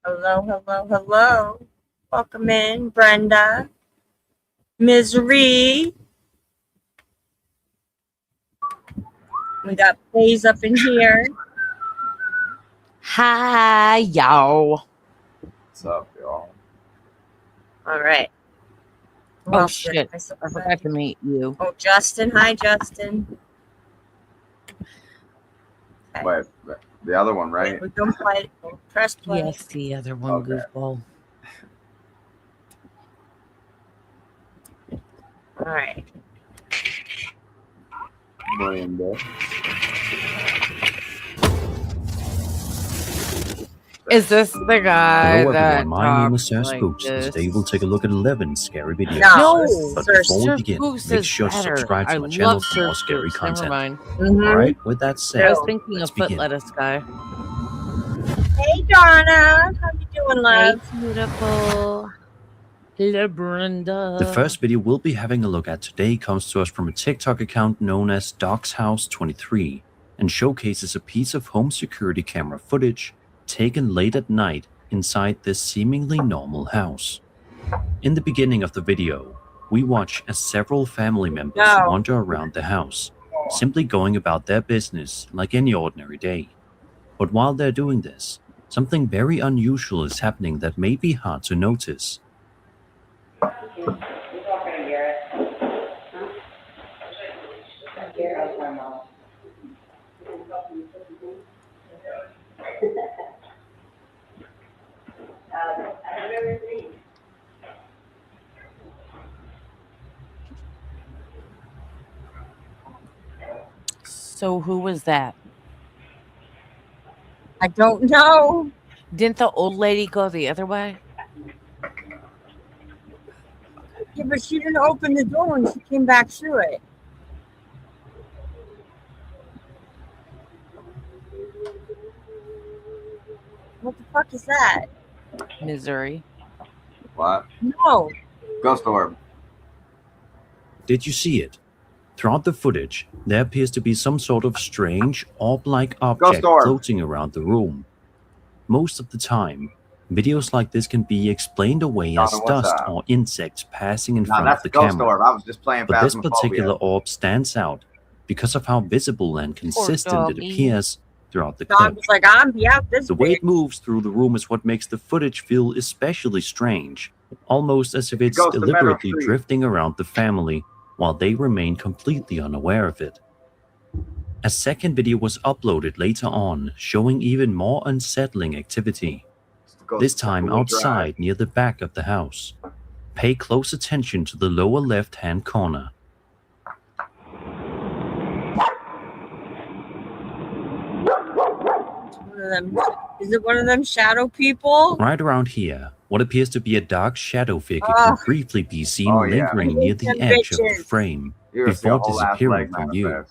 Hello, hello, hello. Welcome in, Brenda. Misery. We got Blaze up in here. Hi, y'all. What's up, y'all? All right. Oh, shit. I forgot to meet you. Oh, Justin. Hi, Justin. Okay. Wait, the other one, right? We're going to play. Press play. Yes, the other one, Okay. goofball. All right. Miranda. Is this the guy Hello that everyone, my name is Sir like Spooks, and this? today we'll take a look at 11 scary videos. No, But Sir before we begin, Spooks make is sure to better. subscribe to I my channel love for Sir more scary Spooks. Never content. mind. Alright, with that I said, was thinking let's of foot begin. lettuce guy. Hey, Donna. How you doing, love? Hey, beautiful. Hello, Brenda. The first video we'll be having a look at today comes to us from a TikTok account known as DocsHouse23 and showcases a piece of home security camera footage taken late at night inside this seemingly normal house. In the beginning of the video, we watch as several family members wander around the house, simply going about their business like any ordinary day. But while they're doing this, something very unusual is happening that may be hard to notice. So who was that? I don't know. Didn't the old lady go the other way? Yeah, but she didn't open the door when she came back through it. What the fuck is that? Misery. What? No. Ghost orb. Did you see it? Throughout the footage, there appears to be some sort of strange, orb-like object floating around the room. Most of the time, videos like this can be explained away as dust or insects passing in front of the camera. Orb. I was just playing but this particular orb stands out because of how visible and consistent it appears throughout the clip. Like, the way it moves through the room is what makes the footage feel especially strange, almost as if it's deliberately drifting around the family while they remain completely unaware of it. A second video was uploaded later on, showing even more unsettling activity, this time outside near the back of the house. Pay close attention to the lower left-hand corner. Is it one of them shadow people? Right around here, what appears to be a dark shadow figure can briefly be seen lingering near the edge of the frame before disappearing from view.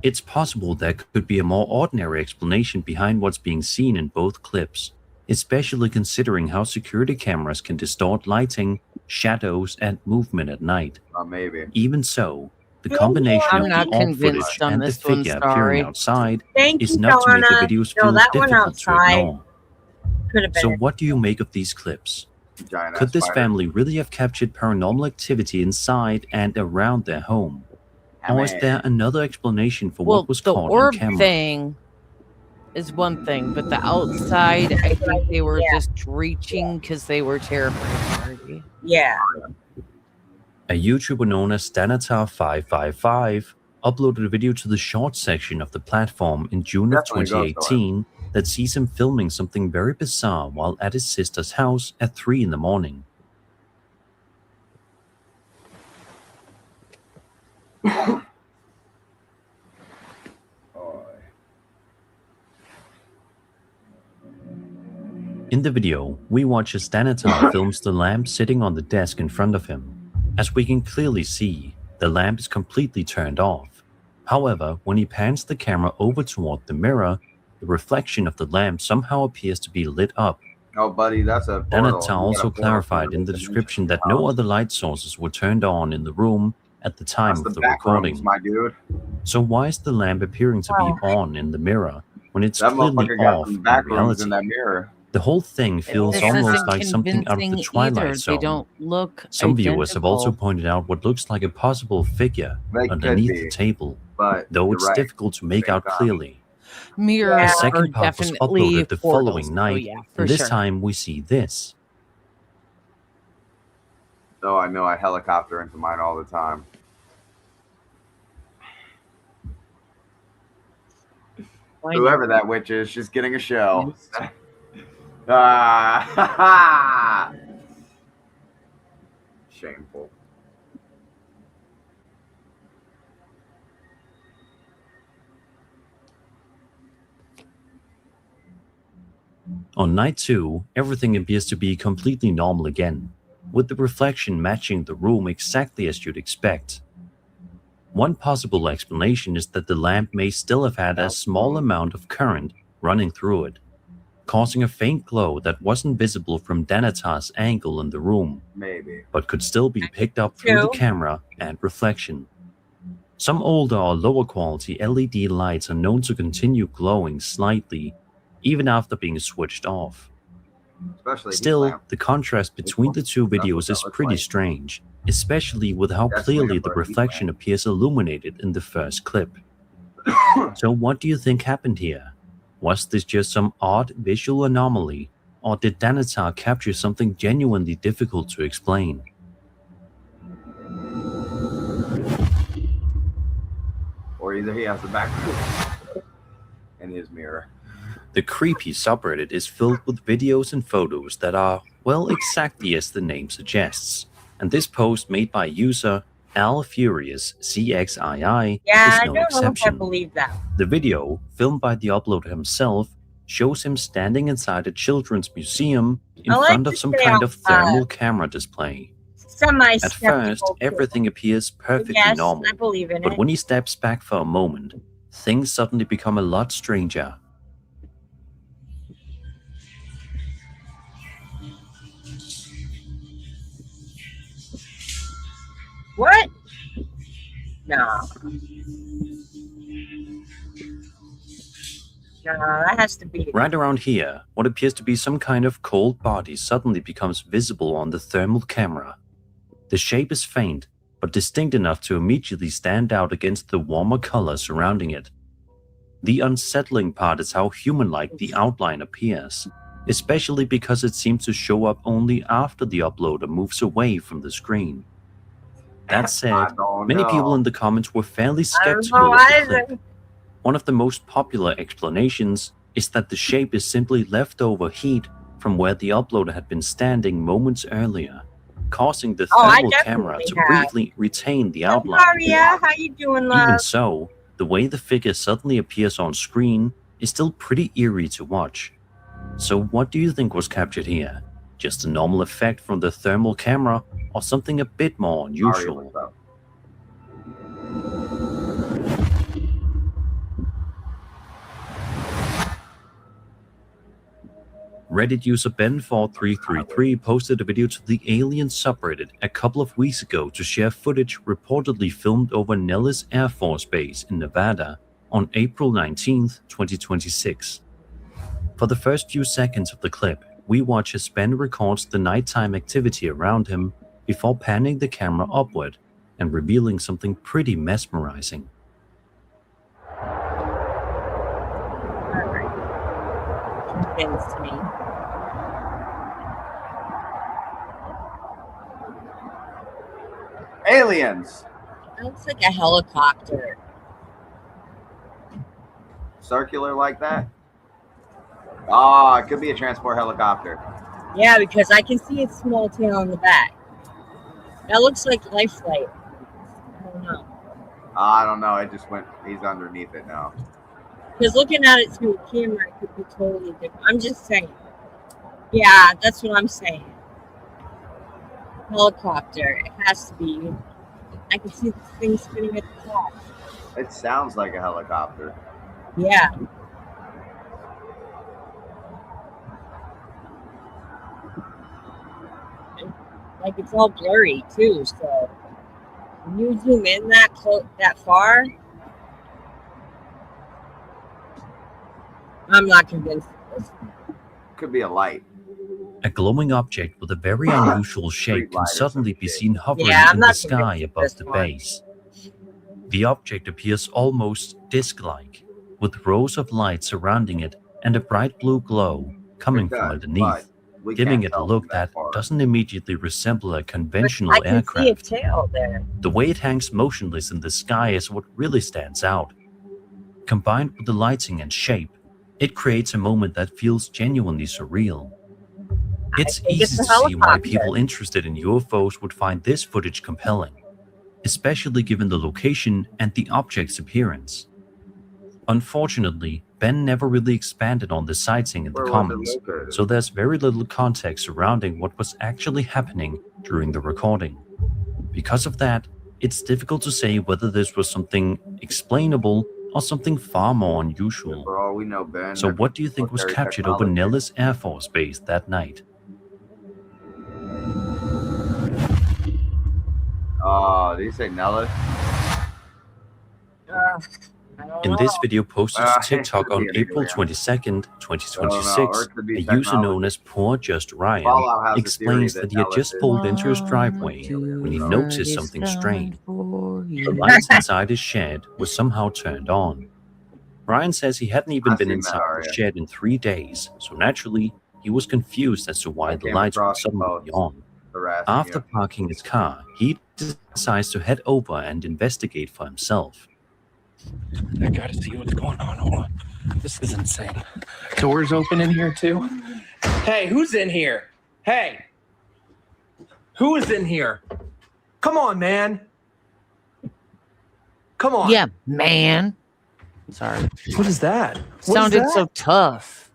It's possible there could be a more ordinary explanation behind what's being seen in both clips, especially considering how security cameras can distort lighting, shadows, and movement at night. Maybe. Even so, the combination of the orb footage and the figure appearing outside is enough to make the videos feel difficult to ignore. So what do you make of these clips? Could this family really have captured paranormal activity inside and around their home? Or is there another explanation for what was caught on camera? The orb thing is one thing, but the outside, I think they were just reaching because they were terrified. Yeah. A YouTuber known as Stanatar555 uploaded a video to the short section of the platform in June of 2018 that sees him filming something very bizarre while at his sister's house at 3 in the morning. In the video, we watch as Stanatar films the lamp sitting on the desk in front of him. As we can clearly see, the lamp is completely turned off. However, when he pans the camera over toward the mirror, the reflection of the lamp somehow appears to be lit up. Oh, buddy, that's a portal. Danata You got a also portal clarified from in the the description dimension that no house. other light sources were turned on in the room at the time That's of the the back recording. rooms, my dude. So why is the lamp appearing to be on in the mirror when it's That clearly motherfucker got off some in back rooms in reality? that mirror. The whole thing feels This almost isn't like something out of the convincing Twilight either. Zone. They don't look Some viewers have also identical. pointed out what looks like a possible figure They could underneath the be, table, but though you're it's right. difficult to make Same out time. clearly. Mirrors The Yeah. are second part was definitely uploaded the portals. following So night, yeah, for and this sure. time we see this. Oh, I know. I helicopter into mine all the time. Why Whoever not? that witch is, she's getting a show. Ah, shameful. On night 2, everything appears to be completely normal again, with the reflection matching the room exactly as you'd expect. One possible explanation is that the lamp may still have had a small amount of current running through it, causing a faint glow that wasn't visible from Danata's angle in the room, Maybe. but could still be picked up through the camera and reflection. Some older or lower quality LED lights are known to continue glowing slightly, even after being switched off. Especially Still, the contrast between the two videos is pretty strange, especially with how clearly the reflection appears illuminated in the first clip. So what do you think happened here? Was this just some odd visual anomaly, or did Danata capture something genuinely difficult to explain? Or either he has the back in his mirror. The creepy subreddit is filled with videos and photos that are, well, exactly as the name suggests. And this post made by user AlFuriousCXII Yeah, is I no don't know if I exception. believe that. The video, filmed by the uploader himself, shows him standing inside a children's museum in I like front to of some stay kind of outside. thermal camera display. At Semi-skeptical. first, everything appears perfectly Yes, normal, I believe in but it. when he steps back for a moment, things suddenly become a lot stranger. What? No. No, that has to be. Right around here, what appears to be some kind of cold body suddenly becomes visible on the thermal camera. The shape is faint, but distinct enough to immediately stand out against the warmer color surrounding it. The unsettling part is how human-like the outline appears, especially because it seems to show up only after the uploader moves away from the screen. That said, many people in the comments were fairly skeptical of the clip. One of the most popular explanations is that the shape is simply leftover heat from where the uploader had been standing moments earlier, causing the thermal camera to briefly retain the outline. Maria, how you doing, love? Even so, the way the figure suddenly appears on screen is still pretty eerie to watch. So what do you think was captured here? Just a normal effect from the thermal camera, or something a bit more unusual? Reddit user Ben4333 posted a video to the Alien subreddit a couple of weeks ago to share footage reportedly filmed over Nellis Air Force Base in Nevada on April 19, 2026. For the first few seconds of the clip, we watch as Ben records the nighttime activity around him before panning the camera upward and revealing something pretty mesmerizing. Convinced me. Aliens! It looks like a helicopter. Circular like that? Ah, it could be a transport helicopter. Yeah, because I can see its small tail on the back. That looks like life flight. I don't know. I don't know. It just went. He's underneath it now. Because looking at it through a camera, it could be totally different. I'm just saying. Yeah, that's what I'm saying. Helicopter. It has to be. I can see the thing spinning at the top. It sounds like a helicopter. Yeah. Like it's all blurry too. So when you zoom in that far, I'm not convinced of this. Could be a light. A glowing object with a very unusual shape can light or some suddenly be shit. seen hovering Yeah, I'm in the not sky convinced of above this the one. base. The object appears almost disc-like, with rows of light surrounding it and a bright blue glow coming It from does, underneath, but we giving can't it a tell look from that far. doesn't immediately resemble a But conventional I can see a aircraft. tail there. The way it hangs motionless in the sky is what really stands out. Combined with the lighting and shape, it creates a moment that feels genuinely surreal. It's think easy it's to a see why helicopter. people interested in UFOs would find this footage compelling, especially given the location and the object's appearance. Unfortunately, Ben never really expanded on the sighting in the Where was it comments, located? so there's very little context surrounding what was actually happening during the recording. Because of that, it's difficult to say whether this was something explainable or something far more unusual. For all we know, Ben. So that's what do you think was military captured over technology. Nellis Air Force Base that night? Did you say Nellis? I don't In know. this video posted to It TikTok could on be April anywhere. 22nd, Or 2026, it could be a user known technology. as Poor Just Ryan Fallout has a theory explains that that he had Nellis just is pulled into his driveway when he noticed something strange. The lights inside his shed were somehow turned on. Ryan says he hadn't even I've been seen that inside the already. shed in 3 days, so naturally, he was confused as to why I the came lights would across suddenly both be on. harassing After you. parking his car, he decides to head over and investigate for himself. I gotta see what's going on. Hold on. This is insane. Doors open in here too? Hey, who's in here? Hey! Who is in here? Come on, man. Come on. Yeah, man. Sorry. What is that? What is Sounded that? so tough.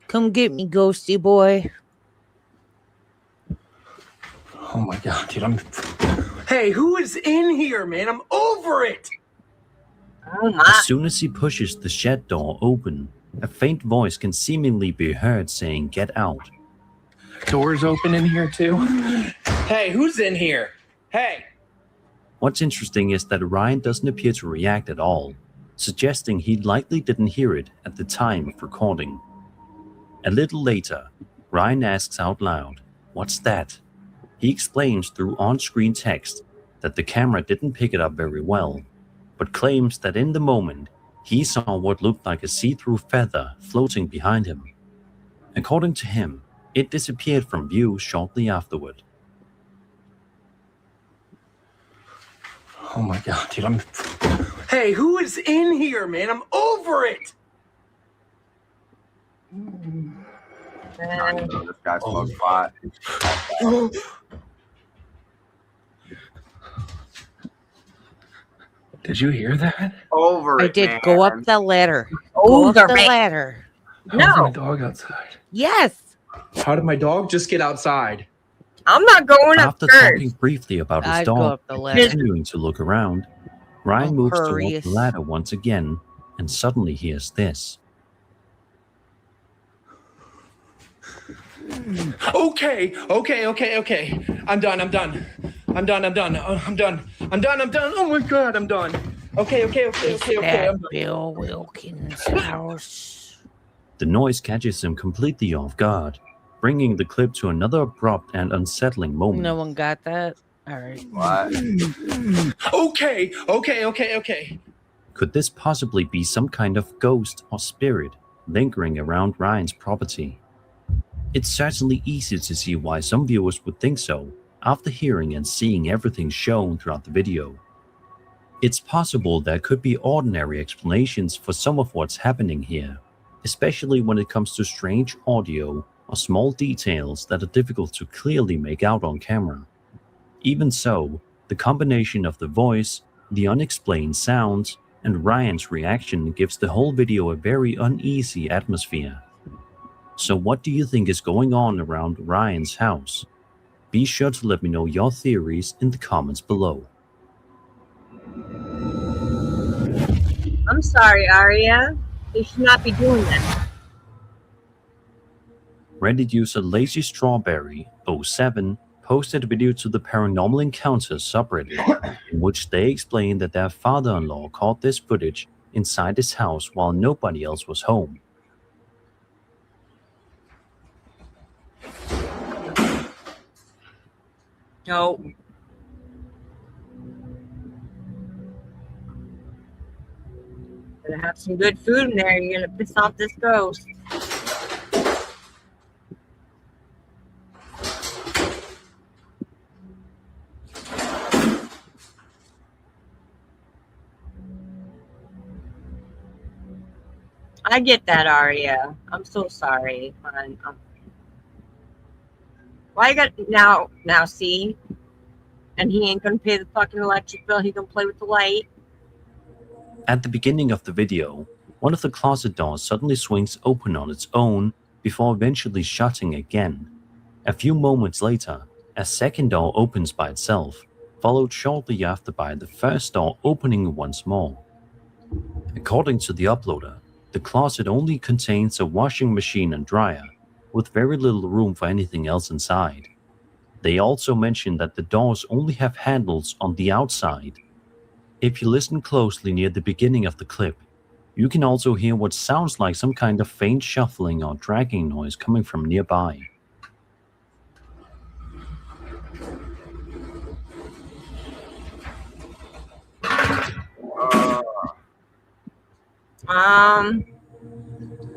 Come get me, ghosty boy. Oh my god, dude, Hey, who is in here, man? I'm over it! Oh my. As soon as he pushes the shed door open, a faint voice can seemingly be heard saying, "Get out." Doors open in here too? Hey, who's in here? Hey! What's interesting is that Ryan doesn't appear to react at all, suggesting he likely didn't hear it at the time of recording. A little later, Ryan asks out loud, "What's that?" He explains through on-screen text that the camera didn't pick it up very well, but claims that in the moment, he saw what looked like a see-through feather floating behind him. According to him, it disappeared from view shortly afterward. Oh my god, dude, Hey, who is in here, man? I'm over it! I know this guy smokes pot. Did you hear that? Over I it, did man. go up the ladder. Go up Over the it. ladder. How's my No, dog outside? Yes. How did my dog just get outside? I'm not going up After first. talking briefly about his I'd go dog up the ladder. continuing to look around, Ryan I'm moves towards curious. the ladder once again and suddenly hears this. Okay. I'm done. Oh my god, I'm done. Okay. Is I'm that done. Bill Wilkins' house? The noise catches him completely off guard, bringing the clip to another abrupt and unsettling moment. No one got that? All right. What? Okay. Could this possibly be some kind of ghost or spirit lingering around Ryan's property? It's certainly easy to see why some viewers would think so after hearing and seeing everything shown throughout the video. It's possible there could be ordinary explanations for some of what's happening here, especially when it comes to strange audio or small details that are difficult to clearly make out on camera. Even so, the combination of the voice, the unexplained sounds, and Ryan's reaction gives the whole video a very uneasy atmosphere. So what do you think is going on around Ryan's house? Be sure to let me know your theories in the comments below. I'm sorry, Aria. They should not be doing that. Reddit user Lazy Strawberry 07 posted a video to the Paranormal Encounters subreddit in which they explained that their father-in-law caught this footage inside his house while nobody else was home. No. Gonna have some good food in there. You're gonna piss off this ghost. I get that, Aria. I'm so sorry. Why you got now? See, and he ain't gonna pay the fucking electric bill. He can play with the light. At the beginning of the video, one of the closet doors suddenly swings open on its own before eventually shutting again. A few moments later, a second door opens by itself, followed shortly after by the first door opening once more. According to the uploader, the closet only contains a washing machine and dryer, with very little room for anything else inside. They also mention that the doors only have handles on the outside. If you listen closely near the beginning of the clip, you can also hear what sounds like some kind of faint shuffling or dragging noise coming from nearby.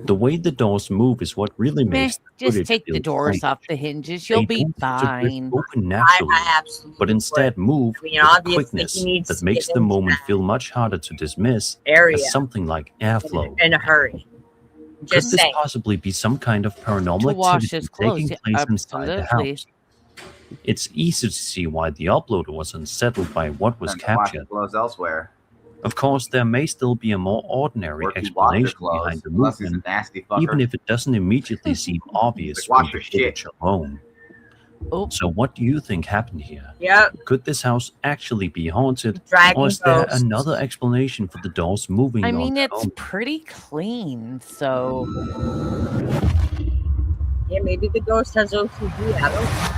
The way the doors move is what really makes the Just footage take the feel doors strange. off the hinges. You'll They be don't seem to drift fine. open naturally, I absolutely but instead move I mean, with a obviously quickness he needs that to makes get the into moment that feel much harder to dismiss area as something like airflow. in a hurry. Could Just this saying. possibly be some kind of paranormal To wash activity his clothes, taking yeah, place inside the absolutely. house? It's easy to see why the uploader was unsettled by what was And to wash captured. clothes elsewhere. Of course, there may still be a more ordinary Or to wash your explanation behind clothes. the Unless he's a movement, nasty fucker. even if it doesn't immediately seem obvious Like, wash from the your shit. footage alone. Oh, So what do you think happened here? Yep. Could this house actually be haunted? Dragon Or is there ghost. another explanation for the doors moving I on mean, their it's own? pretty clean, so Yeah, maybe the ghost has OCD. I don't know.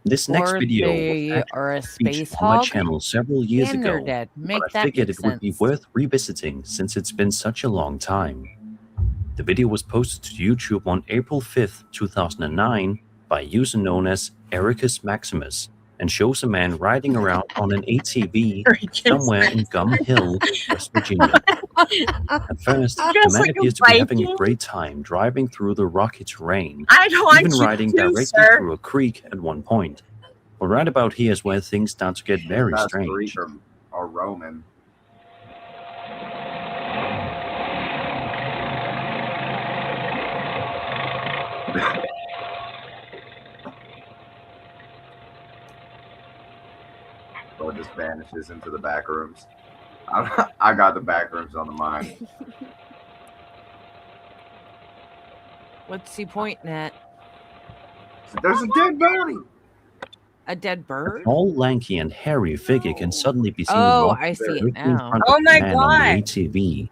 This next or video was they actually are a featured space on my hog, channel several years and they're ago, dead. Make but I that figured make it would be sense. worth revisiting since it's been such a long time. The video was posted to YouTube on April 5th, 2009 by a user known as Ericus Maximus and shows a man riding around on an ATV somewhere in Gum Hill, West Virginia. At first, the Just man like a appears to be having a Viking. great time driving through the rocky terrain, I don't want even you riding to, directly sir. through a creek at one point. But right about here is where things start to get very That's strange. Greek or Roman. So it just vanishes into the back rooms. I got the back rooms on the mind. What's he pointing at? So there's a dead body. A dead A bird? tall, lanky, and hairy figure can suddenly be seen Oh, walking I see it directly in now. front Oh of my the man on the God. ATV.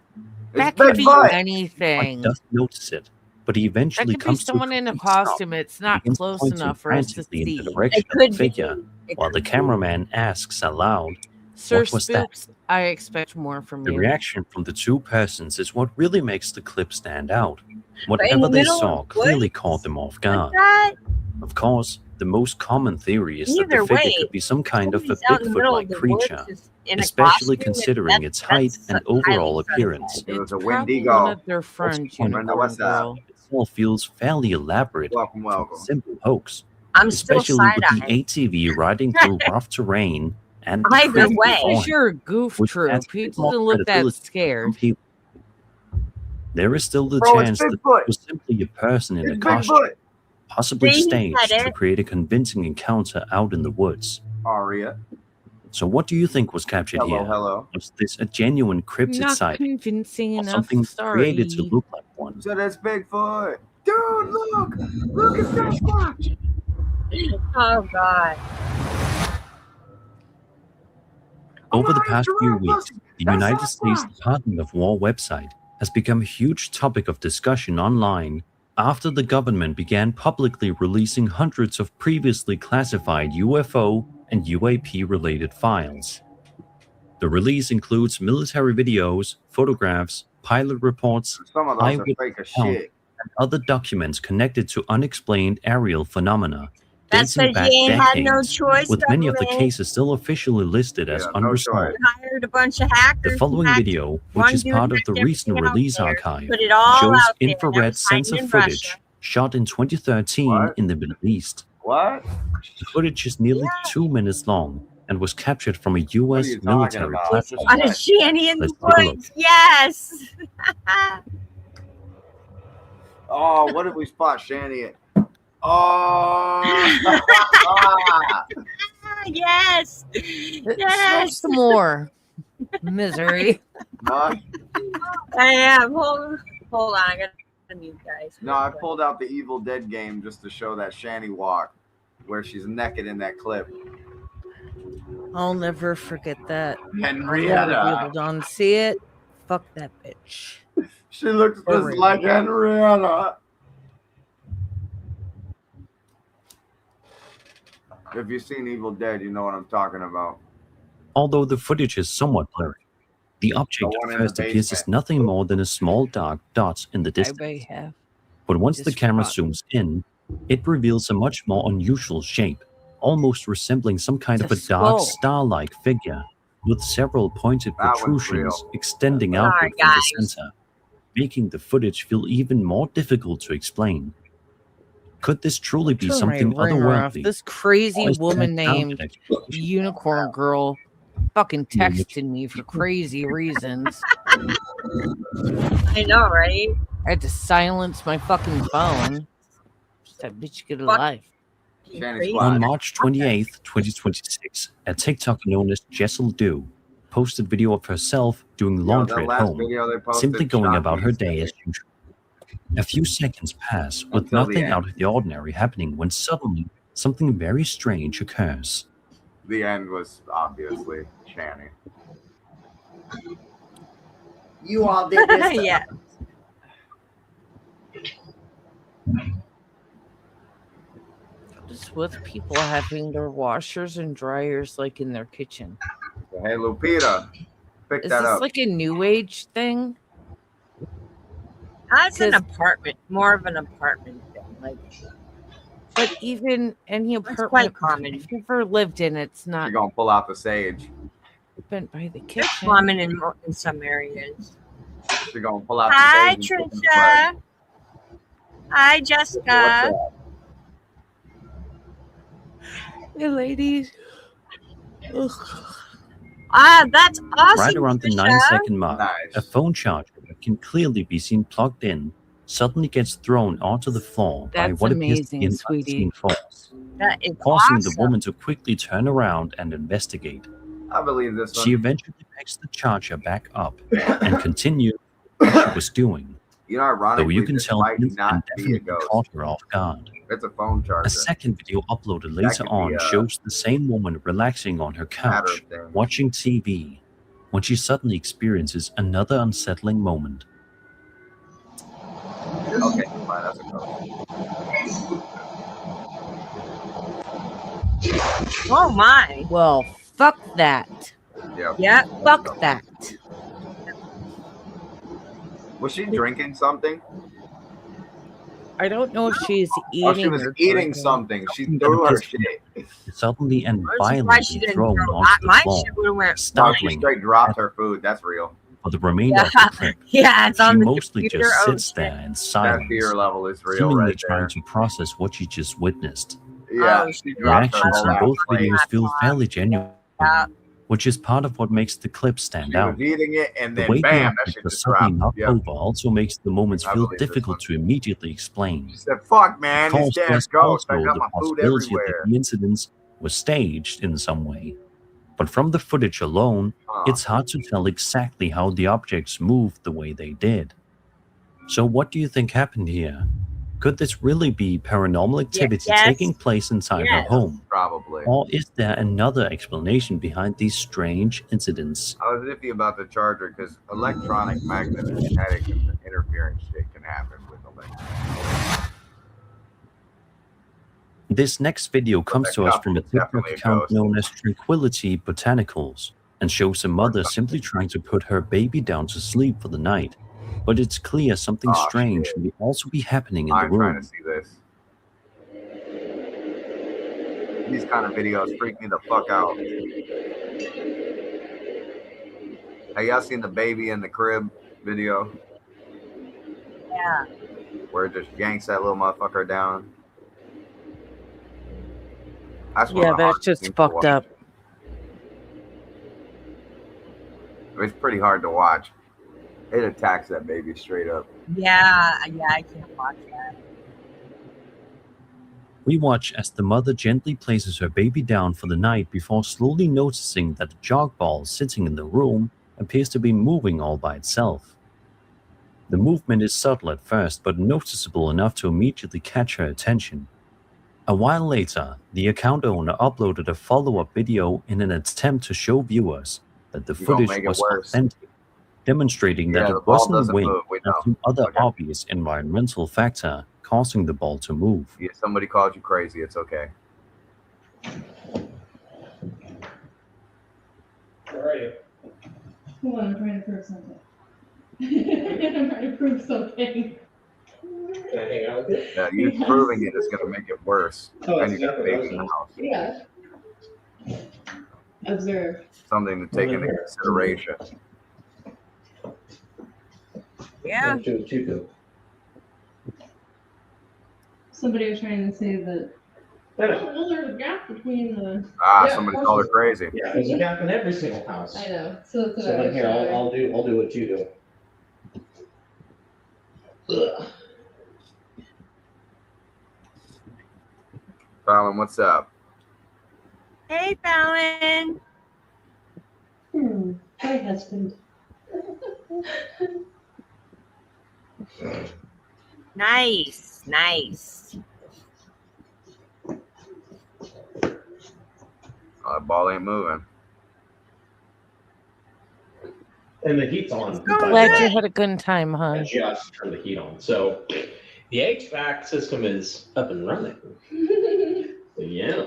That It's could be Bigfoot. Mike anything. doesn't notice it, but he That eventually could be comes to someone in a complete stop costume. It's and not begins close pointing enough for us to frantically in the see. direction It of the could figure, be. while the cameraman asks aloud. Sir What was that? Spooks, I expect more from The you. reaction from the two persons is what really makes the clip stand out. in Whatever the they middle saw of clearly woods? caught them off What's guard. that? Of course, the most common theory is that the Either figure way, could be some kind of a somebody's out in the middle of Bigfoot-like the creature, woods is in a especially costume, considering and its height and that's overall highly appearance. suspect. It was It's a probably Wendigo. one of their friends, Brenda, Unicorn what's up? Girl. Itself feels fairly elaborate Welcome, for a welcome. simple hoax, I'm still especially with the side-eyeing. ATV riding through rough terrain and the Either creek way. He's beforehand, your goof which troop. adds He a bit more doesn't look that credibility to scared. some people. There is still the Bro, it's chance that Bigfoot. it was simply a person in a It's costume, Bigfoot. possibly See, he staged said to it. create a convincing encounter out in the woods. Aria. So what do you think was captured Hello, here? hello. Was this a genuine cryptid Not sighting, convincing or enough. something created to Sorry. look like one? So that's Bigfoot. Dude, look. Look at Sasquatch. Oh God. Over the my past few giraffe, weeks, look. the That's United States Sasquatch. Department of War website has become a huge topic of discussion online after the government began publicly releasing hundreds of previously classified UFO and UAP-related files. The release includes military videos, photographs, pilot reports, Some of those are eyewitness fake as accounts, shit. and other documents connected to unexplained aerial phenomena That's dating because back you ain't had no decades, choice, with many of the government. cases still officially listed as Yeah, no unresolved. choice. You hired a bunch of hackers. The following who hacked video, one which is dude part of hacked the recent everything out release there, archive, put it all shows out there, and that infrared was hiding sensor in footage Russia. shot in 2013 What? in the Middle East. What? The footage is nearly Yeah. 2 minutes long and was captured from a What are US you talking military about? platform. On a shanty in the Let's take a look. woods. Yes. Oh, what did we spot Shanny at? Oh. Yes. Smoke Yes. some more. Misery. No, I am. Hold on. I got to mute, guys. no, I pulled out the Evil Dead game just to show that Shanny walk where she's naked in that clip. I'll never forget that. I'll never be Henrietta. able to unsee it. Fuck that bitch. She looks just Henrietta. like Henrietta. If you've seen Evil Dead, you know what I'm talking about. Although the footage is somewhat blurry, the object The one at in the first appears as basement. nothing more than a small dark dot in the I distance. may have. But once the camera Just zooms in, it reveals a much more unusual shape, almost resembling some kind It's of a a dark skull. star-like figure, with several pointed That one's protrusions real. extending Sorry, outward from guys. the center, making the footage feel even more difficult to explain. Could this truly be Turn something my ringer off. otherworldly? This crazy Or is woman that named down Unicorn Girl fucking texted me for crazy reasons. I know, right? I had to silence my fucking phone. Just that bitch get a Fuck. life. Shanny Crazy. Squad. On March 28th, 2026, a TikToker known as Jessel Do posted video of herself doing Yo, laundry that at last home, video they posted simply going shocked about me her to day see. as usual. A few seconds pass with Until the nothing end. out of the ordinary happening when suddenly something very strange occurs. The end was obviously Shanny. You all did this. Yeah. Just with people having their washers and dryers like in their kitchen. Hey, Lupita, pick Is that this up. like a new age thing? That's an 'Cause- apartment, more of an apartment thing. Like, But even any That's apartment quite common. I've never lived in, it's not You're gonna pull out the sage. open by the it's kitchen. common in some areas. You're gonna pull out the Hi, sage. and put it in the Trisha. Hi, plate. Jessica. What's up? Hey, ladies. Ugh. Ah, that's awesome. Right around the Trisha. 9-second mark, Nice. a phone charger that can clearly be seen plugged in suddenly gets thrown onto the floor by That's what appears to be amazing, an sweetie. unseen force, That is causing awesome. the woman to quickly turn around and investigate. I believe this one. She eventually picks the charger back up and continued what she was doing, You know, ironically, though you can this tell might the incident not be a definitely ghost. caught her off guard. It's a phone charger. A second video uploaded later could be on a shows the same woman relaxing on her Matter couch, of things. watching TV, when she suddenly experiences another unsettling moment. Okay, fine, that's a ghost. Oh my. Well, fuck that. Yeah. Yeah. Fuck that. Was she drinking something? I don't know if she's eating Oh, she was or eating drinking. something. She threw her shit. Suddenly and I'm surprised she violently didn't thrown throw onto my the floor, shit would have went. No, she startling straight dropped her food. That's real. for the remainder of Yeah. the clip. Yeah, it's She on the mostly computer. just Oh, sits shit. there in That silence, fear level is real seemingly right trying there. to process what she just witnessed. Yeah, Oh, she shit. dropped her Reactions whole in ass both plate. videos feel fairly genuine, Yeah. which is part of what makes the clip stand She out. was eating it, and The then way the bam, that objects shit are just suddenly dropped. knocked Yeah. over also makes the moments I feel believe this difficult one. to immediately explain. She said, "Fuck, man, this Because damn there's ghost! I also got the my food possibility that everywhere." the incidents were staged in some way. But from the footage alone, it's hard to tell exactly how the objects moved the way they did. So what do you think happened here? Could this really be paranormal activity yes. taking place inside her Yes. home? Probably. Or is there another explanation behind these strange incidents? I was iffy about the charger because electronic magnetic interference shit can happen with electronic. This next video comes that to us cup from a is TikTok definitely a account ghost. known as Tranquility Botanicals and shows a mother simply trying to put her baby down to sleep for the night. But it's clear something Oh, strange shit. may also be happening in the I'm trying to room. see this. These kind of videos freak me the fuck out. Have y'all seen the baby in the crib video? Yeah. Where it just yanks that little motherfucker down? That's one Yeah, of the that's hardest just things to fucked watch. up. It's pretty hard to watch. It attacks that baby straight up. Yeah, I can't watch that. We watch as the mother gently places her baby down for the night before slowly noticing that the jog ball sitting in the room appears to be moving all by itself. The movement is subtle at first, but noticeable enough to immediately catch her attention. A while later, the account owner uploaded a follow-up video in an attempt to show viewers that the You're gonna footage make it was worse. authentic, demonstrating that Yeah, the it ball wasn't doesn't wind move. We or know. some other Okay. obvious environmental factor causing the ball to move. Yeah, somebody called you crazy. It's okay. Where are you? Hold on, I'm trying to prove something. I'm trying to prove something. Can I hang out with you? Yeah, you Yes. proving it is gonna make it worse. Oh, And that's you got a exactly baby what in I the house. Yeah. Observe. Something to take into consideration. Yeah. What you do? Somebody was trying to say that. I know. Well, there's a gap between the. Ah, Yeah, somebody of called her course. crazy. Yeah, there's a gap in every single house. I know. So that's what So I then was here, trying. I'll do what you do. Ugh. Fallon, what's up? Hey, Fallon. Hi, husband. Nice, nice. Oh, the ball ain't moving. And the heat's on. going Glad good. you had a good time, I hon. just turned the heat on. So the HVAC system is up and running. Yeah.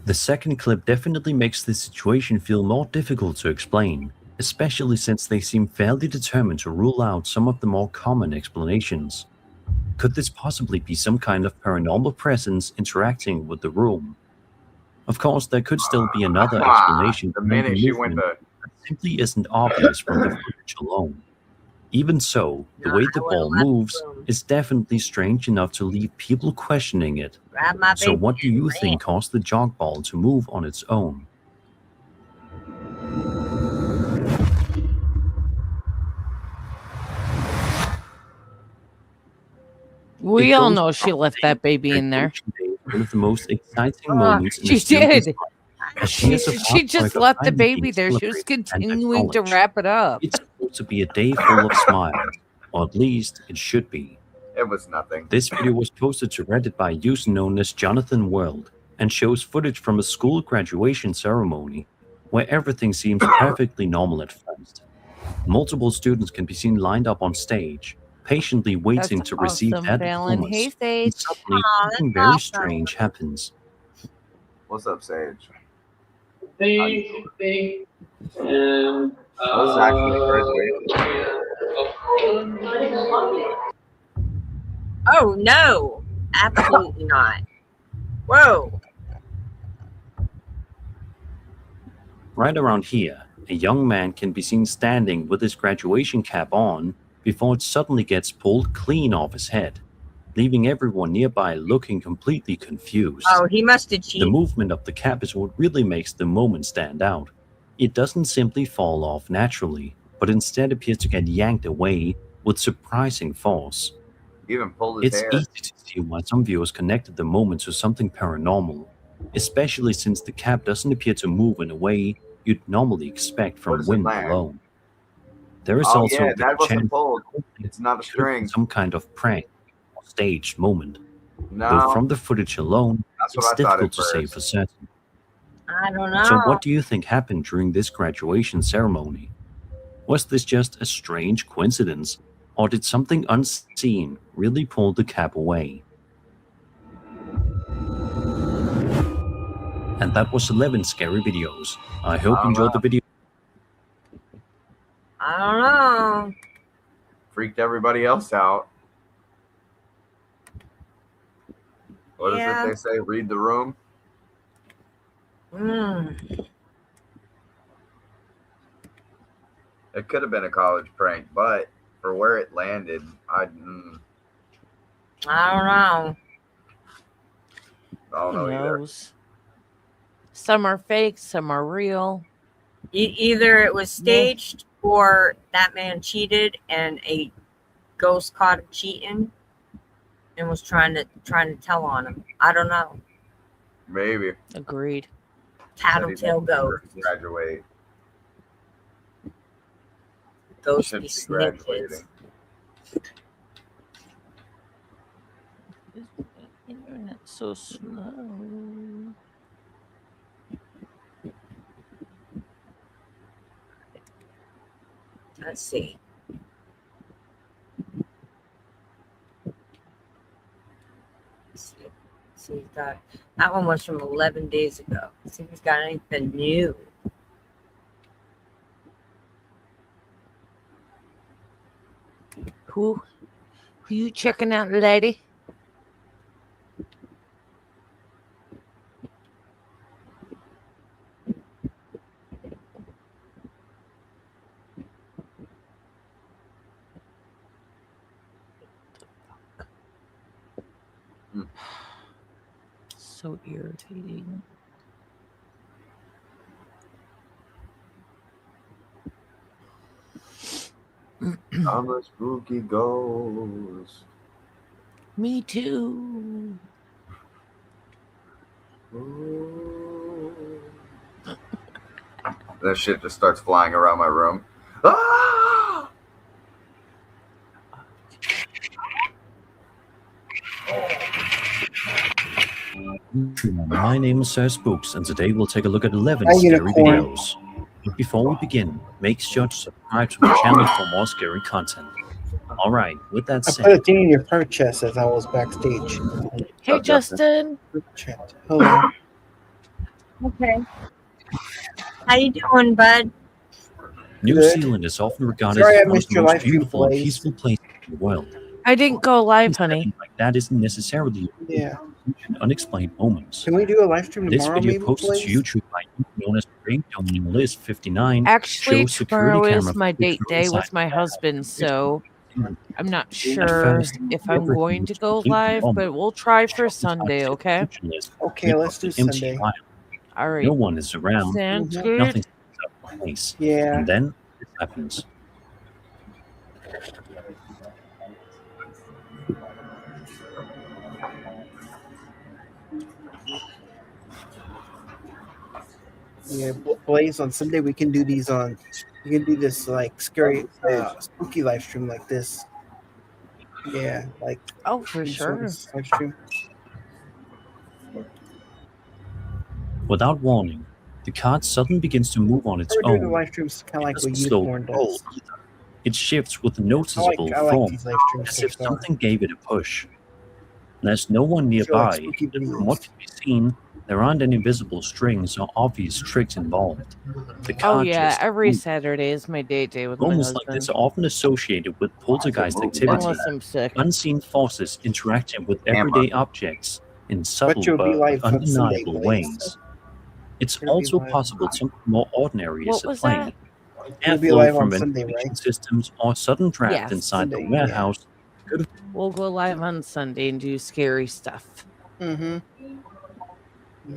The second clip definitely makes the situation feel more difficult to explain, especially since they seem fairly determined to rule out some of the more common explanations. Could this possibly be some kind of paranormal presence interacting with the room? Of course, there could still be another explanation The behind minute she went movement to that simply isn't obvious from the footage alone. Even so, the No, way I the would've ball left the moves room. is definitely strange enough to leave people questioning it. Grab my So baby what do you and think caused the jog ball to move on its own? We It all goes know she without left saying that baby in there. graduation day is one of the most exciting Oh, moments in she a student's did. life, as she has a She just prospect of left the finally baby being there. She was celebrated and continuing to acknowledged. wrap it up. It's supposed to be a day full of smiles, or at least it should be. it was nothing. This video was posted to Reddit by a user known as Jonathan World and shows footage from a school graduation ceremony where everything seems perfectly normal at first. Multiple students can be seen lined up on stage, patiently waiting That's to receive awesome, their Fallon. diplomas. Hey, And Sage. suddenly, Aw, something that's very awesome. strange happens. What's up, Sage? They and This is actually graduation. Oh no, absolutely not. Whoa. Right around here, a young man can be seen standing with his graduation cap on before it suddenly gets pulled clean off his head, leaving everyone nearby looking completely confused. Oh, he must have The cheated. movement of the cap is what really makes the moment stand out. It doesn't simply fall off naturally, but instead appears to get yanked away with surprising force. He even pulled his It's hair. easy to see why some viewers connected the moment to something paranormal, especially since the cap doesn't appear to move in a way you'd normally expect Where from does it wind land? alone. There is Oh also yeah, the that wasn't chance pulled. that It's not a it could have been string. some kind of prank or staged moment. Though No, from the footage alone, that's it's what I thought difficult at to say first. for certain. I don't know. So what do you think happened during this graduation ceremony? Was this just a strange coincidence, or did something unseen really pull the cap away? And that was 11 scary videos. I hope you enjoyed the video. I don't know. Freaked everybody else out. What is Yeah. it they say? Read the room. It could have been a college prank, but for where it landed, I don't know. Who knows? Some are fake, some are real. Either it was staged or that man cheated and a ghost caught him cheating and was trying to tell on him. I don't know. Maybe. Agreed. Tattletale ghost. Graduate. Ghost Should be be snitches. graduating. Internet so slow. Let's see. See, he's got that one was from 11 days ago. See if he's got anything new. Who you checking out, lady? So irritating. I'm a spooky ghost. Me too. That shit just starts flying around my room. Ah! My name is Sir Spooks, and today we'll take a look at 11 scary videos. But before we begin, make sure to subscribe to my channel for more scary content. Alright, with that I said... put a thing in your part chest as I was backstage. Hey, Justin. Hello. Okay. How you doing, bud? New Good. Zealand is often regarded Sorry I as one of missed the your most live stream, beautiful and Blaze. peaceful places in the world. I didn't go live, honey. Like that isn't necessarily unexplained moments. Can we do a live stream This tomorrow, video maybe, posted Blaze? to YouTube by known as Breakdown List 59 Actually, shows security tomorrow camera is my footage date from day inside with my husband, so I'm not sure first, if I'm going to go completely live, normal. but we'll try for Sunday, okay? Okay, let's do Empty Sunday. file. All right. No one is around. Sounds Mhm. good. Nothing sets up in place. Yeah. And then it happens. Yeah, Blaze, on Sunday we can do these on. We can do this like scary, spooky live stream like this. Yeah, like. Oh, for do sure. this live stream. Without warning, the card suddenly begins to move on its We're doing the own. live streams kind of like doesn't what slow Unicorn roll does. either. It shifts with a noticeable I like form, these live streams as so if far. something gave it a push. There's no one I feel like nearby, spooky and videos. from what can be seen, there aren't any visible strings or obvious tricks involved. The Oh, card yeah. just Every moves. Saturday is my date day with my Moments like husband. this are often associated with poltergeist activity, Unless I'm sick. unseen forces interacting with everyday objects in subtle you'll be but live on Sunday, undeniable Blaze. ways. It's You'll be also live. possible something more ordinary is What at was play. that? You'll be Airflow live on from Sunday, ventilation right? systems or sudden draft Yes. inside the Sunday, yeah. warehouse could have We'll go live on Sunday and do scary stuff. Mm-hmm.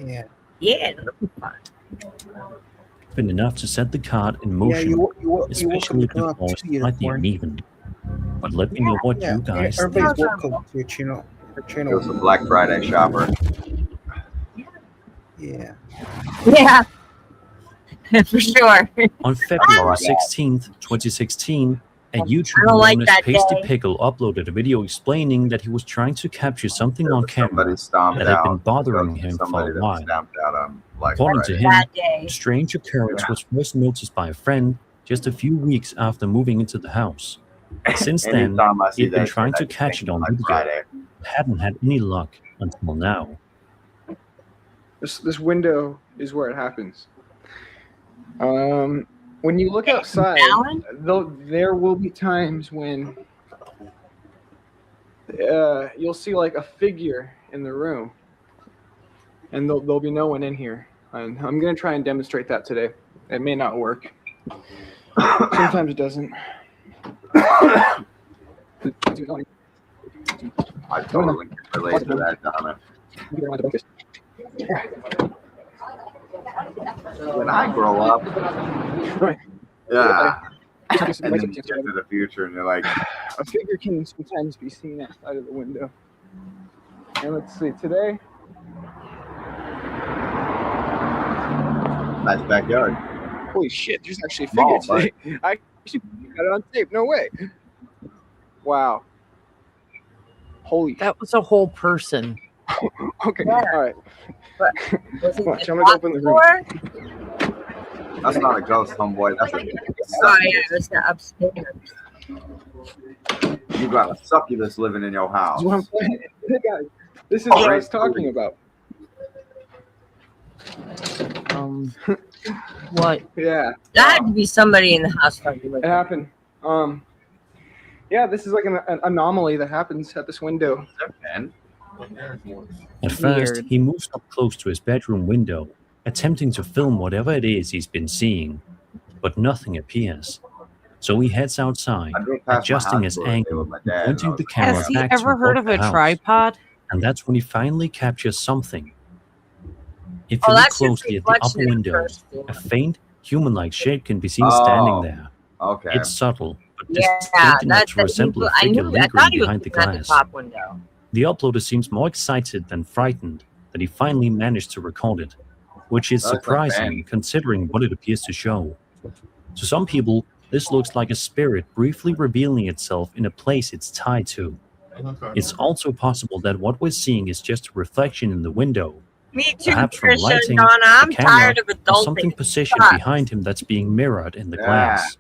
Yeah. Yeah, that'll be fun. been enough to set the card in Yeah, motion, you welcome especially to if come the up force to might be Unicorn. uneven. But let me know what Yeah, you guys think. everybody's welcome to your channel. It was a Black Friday shopper. Yeah. Yeah. For sure. On February 16th, 2016, a YouTuber I don't like known as that Pasty day. Pickle uploaded a video explaining that he was trying to capture something on camera Somebody stomped that had out. been bothering There was him for somebody a that while. stamped out on Black According to Friday. him, That day. the strange occurrence was first noticed by a friend just a few weeks after moving into the house. Since then, Anytime I see he'd been that trying shit, to I just catch think it on Black video, Friday. but hadn't had any luck until now. This window is where it happens. When you look outside, there will be times when you'll see like a figure in the room, and there'll be no one in here. And I'm gonna try and demonstrate that today. It may not work. Sometimes it doesn't. I totally can relate to that, Donna. When I grow up, yeah, and then you get to the future, and you're like, a figure can sometimes be seen outside of the window. And let's see, today. nice backyard. Holy shit, there's actually a figure today. I actually got it on tape. No way. Wow. Holy. That was a whole person. Okay, all right. But was it Watch, I'm gonna open the room. That's not a ghost, homeboy. That's a. Oh yeah, it was the upstairs. You got a succubus living in your house. That's what I'm saying. Hey guys, this is what I was talking about. What? Yeah. That had to be somebody in the house fucking with It happened. Yeah, this is like an anomaly that happens at this window. At first, Weird. he moves up close to his bedroom window, attempting to film whatever it is he's been seeing, but nothing appears. So he heads outside, adjusting his angle, pointing the camera Has he back ever heard toward of a the house. tripod? And that's when he finally captures something. If Oh, you look that's his closely at the reflection upper in the window, first, yeah. a faint, human-like shape can be seen standing Oh, there. Okay. It's subtle, but Yeah, distinct enough to resemble a I figure knew. I lingering thought he was behind the looking at the glass. top window. The uploader seems more excited than frightened that he finally managed to record it, which is That's surprising like considering what it appears to show. To some people, this looks like a spirit briefly revealing itself in a place it's tied to. It's also possible that what we're seeing is just a reflection in the window, Me too, perhaps from Trisha lighting, and Donna. I'm the camera, tired of or something adulting. positioned Fuck. behind him that's being mirrored in the Yeah. glass.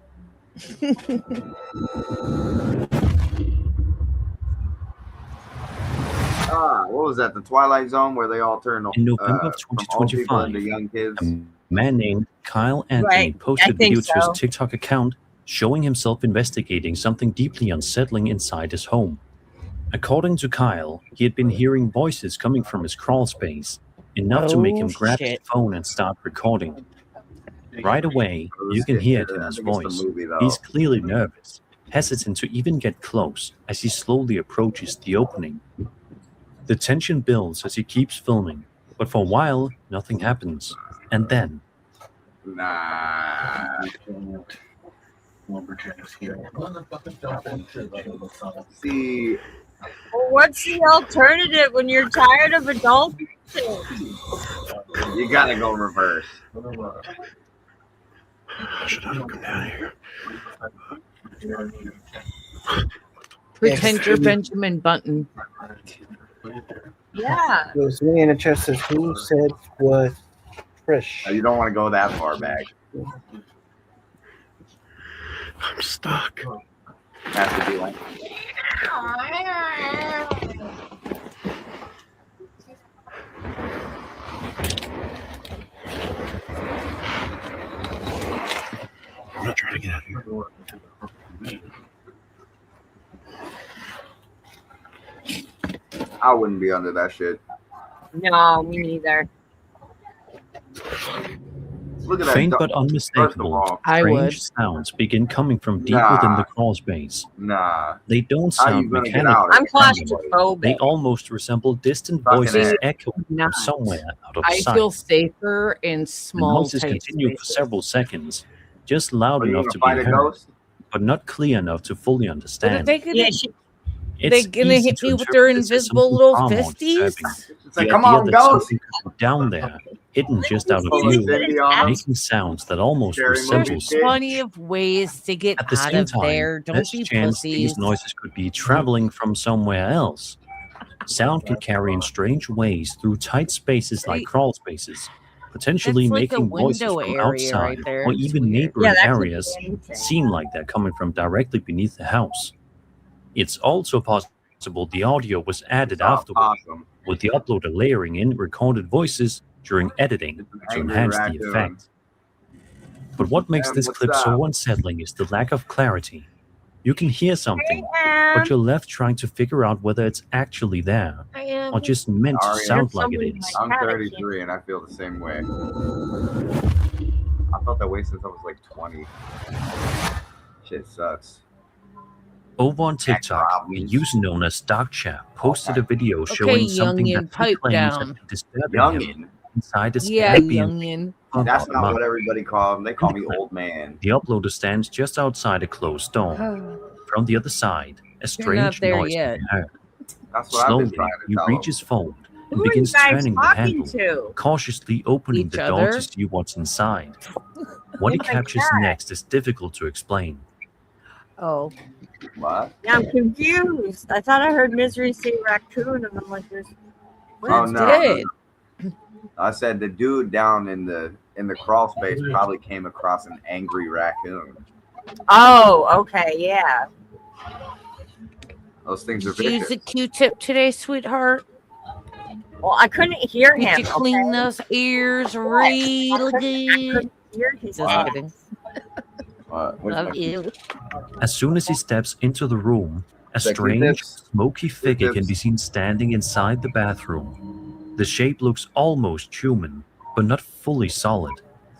What was that? The Twilight Zone where they all turn In November of from old people 2025, into young kids. a man named Kyle Anthony Right, posted I think video to his so. TikTok account showing himself investigating something deeply unsettling inside his home. According to Kyle, he had been hearing voices coming from his crawl space, enough to make him grab his shit. phone and start recording. Right away, you can hear it in his voice. He's clearly nervous, hesitant to even get close as he slowly approaches the opening. The tension builds as he keeps filming, but for a while, nothing happens. And then, Nah. See, Well, what's the alternative when you're tired of adulting? you gotta go reverse. should I come down here? Pretend you're Benjamin Button. Yeah. So somebody in the chat says, who said what? Trish. You don't want to go that far back. I'm stuck. Has to be like. I'm not trying to get out of here. I wouldn't be under that shit. No, me neither. Look at that. Faint duck. but First of unmistakable, all, I would. strange sounds begin coming from deep Nah. within the crawl space. nah. They don't How you sound gonna get mechanical. out? I'm They claustrophobic. almost resemble distant Fucking voices A. echoing from Not. somewhere out of I sight. feel safer in The small noises tight continue for spaces. several seconds, just loud Are you enough gonna to fight be a heard, ghost? but not clear enough to fully But if understand. they could, Yeah, It's they gonna easy hit to me with interpret their this as invisible something little far more fisties. disturbing. It's like, The come idea on, that ghost. something could be down there, hidden just out of Full of view, Cindy on 'em. making sounds that almost Scary resemble movie There's shit. plenty of ways to get At the out same of time, there. Don't there's be a chance pussies. these noises could be traveling from somewhere else. Sound can carry in strange ways through tight spaces like See, crawl spaces, potentially that's like a making voices window from area outside right there. or It's even weird. neighboring Yeah, that could be areas anything. seem like they're coming from directly beneath the house. It's also possible the audio was added Oh, afterward, awesome. with the uploader layering in recorded voices during editing to Angry enhance the raccoon. effect. But what makes Em, this what's clip so up? unsettling is the lack of clarity. You can hear something, Hey, but you're left trying to figure out whether it's actually there I am. or just meant to Sorry, sound There's like it someone in is. my I'm cat, I 33 and I feel the same way. I felt that way since I was like 20. Shit sucks. Over on TikTok, a problems. user known as Darkchat posted a video Okay, showing something youngin, that he pipe claims down. had been disturbing him Youngin. inside his Yeah, Airbnb youngin. for That's about a not month. what everybody call him. They call me old man. The uploader stands just outside a closed door. From the other side, a strange there noise yet. can be heard. That's what I've been Slowly, trying to he tell reaches him. forward and Who are you begins guys turning the talking handle, to? cautiously opening Each the door other? to see what's inside. What he Oh my captures God. next is difficult to explain. Oh, What? Yeah, I'm confused. I thought I heard Misery say raccoon, and I'm like, "There's." Oh it's no, dead. I said the dude down in the crawl space probably came across an angry raccoon. Oh, okay, yeah. Those things are Did you use vicious. a Q-tip today, sweetheart? Well, I couldn't hear Did him. you clean Okay? those ears I really couldn't good? hear his Just ass. kidding. Which Love one? you. As soon as he steps into the room, a The strange, Q-tips? smoky figure can Q-tips? be seen standing inside the bathroom. The shape looks almost human, but not fully solid,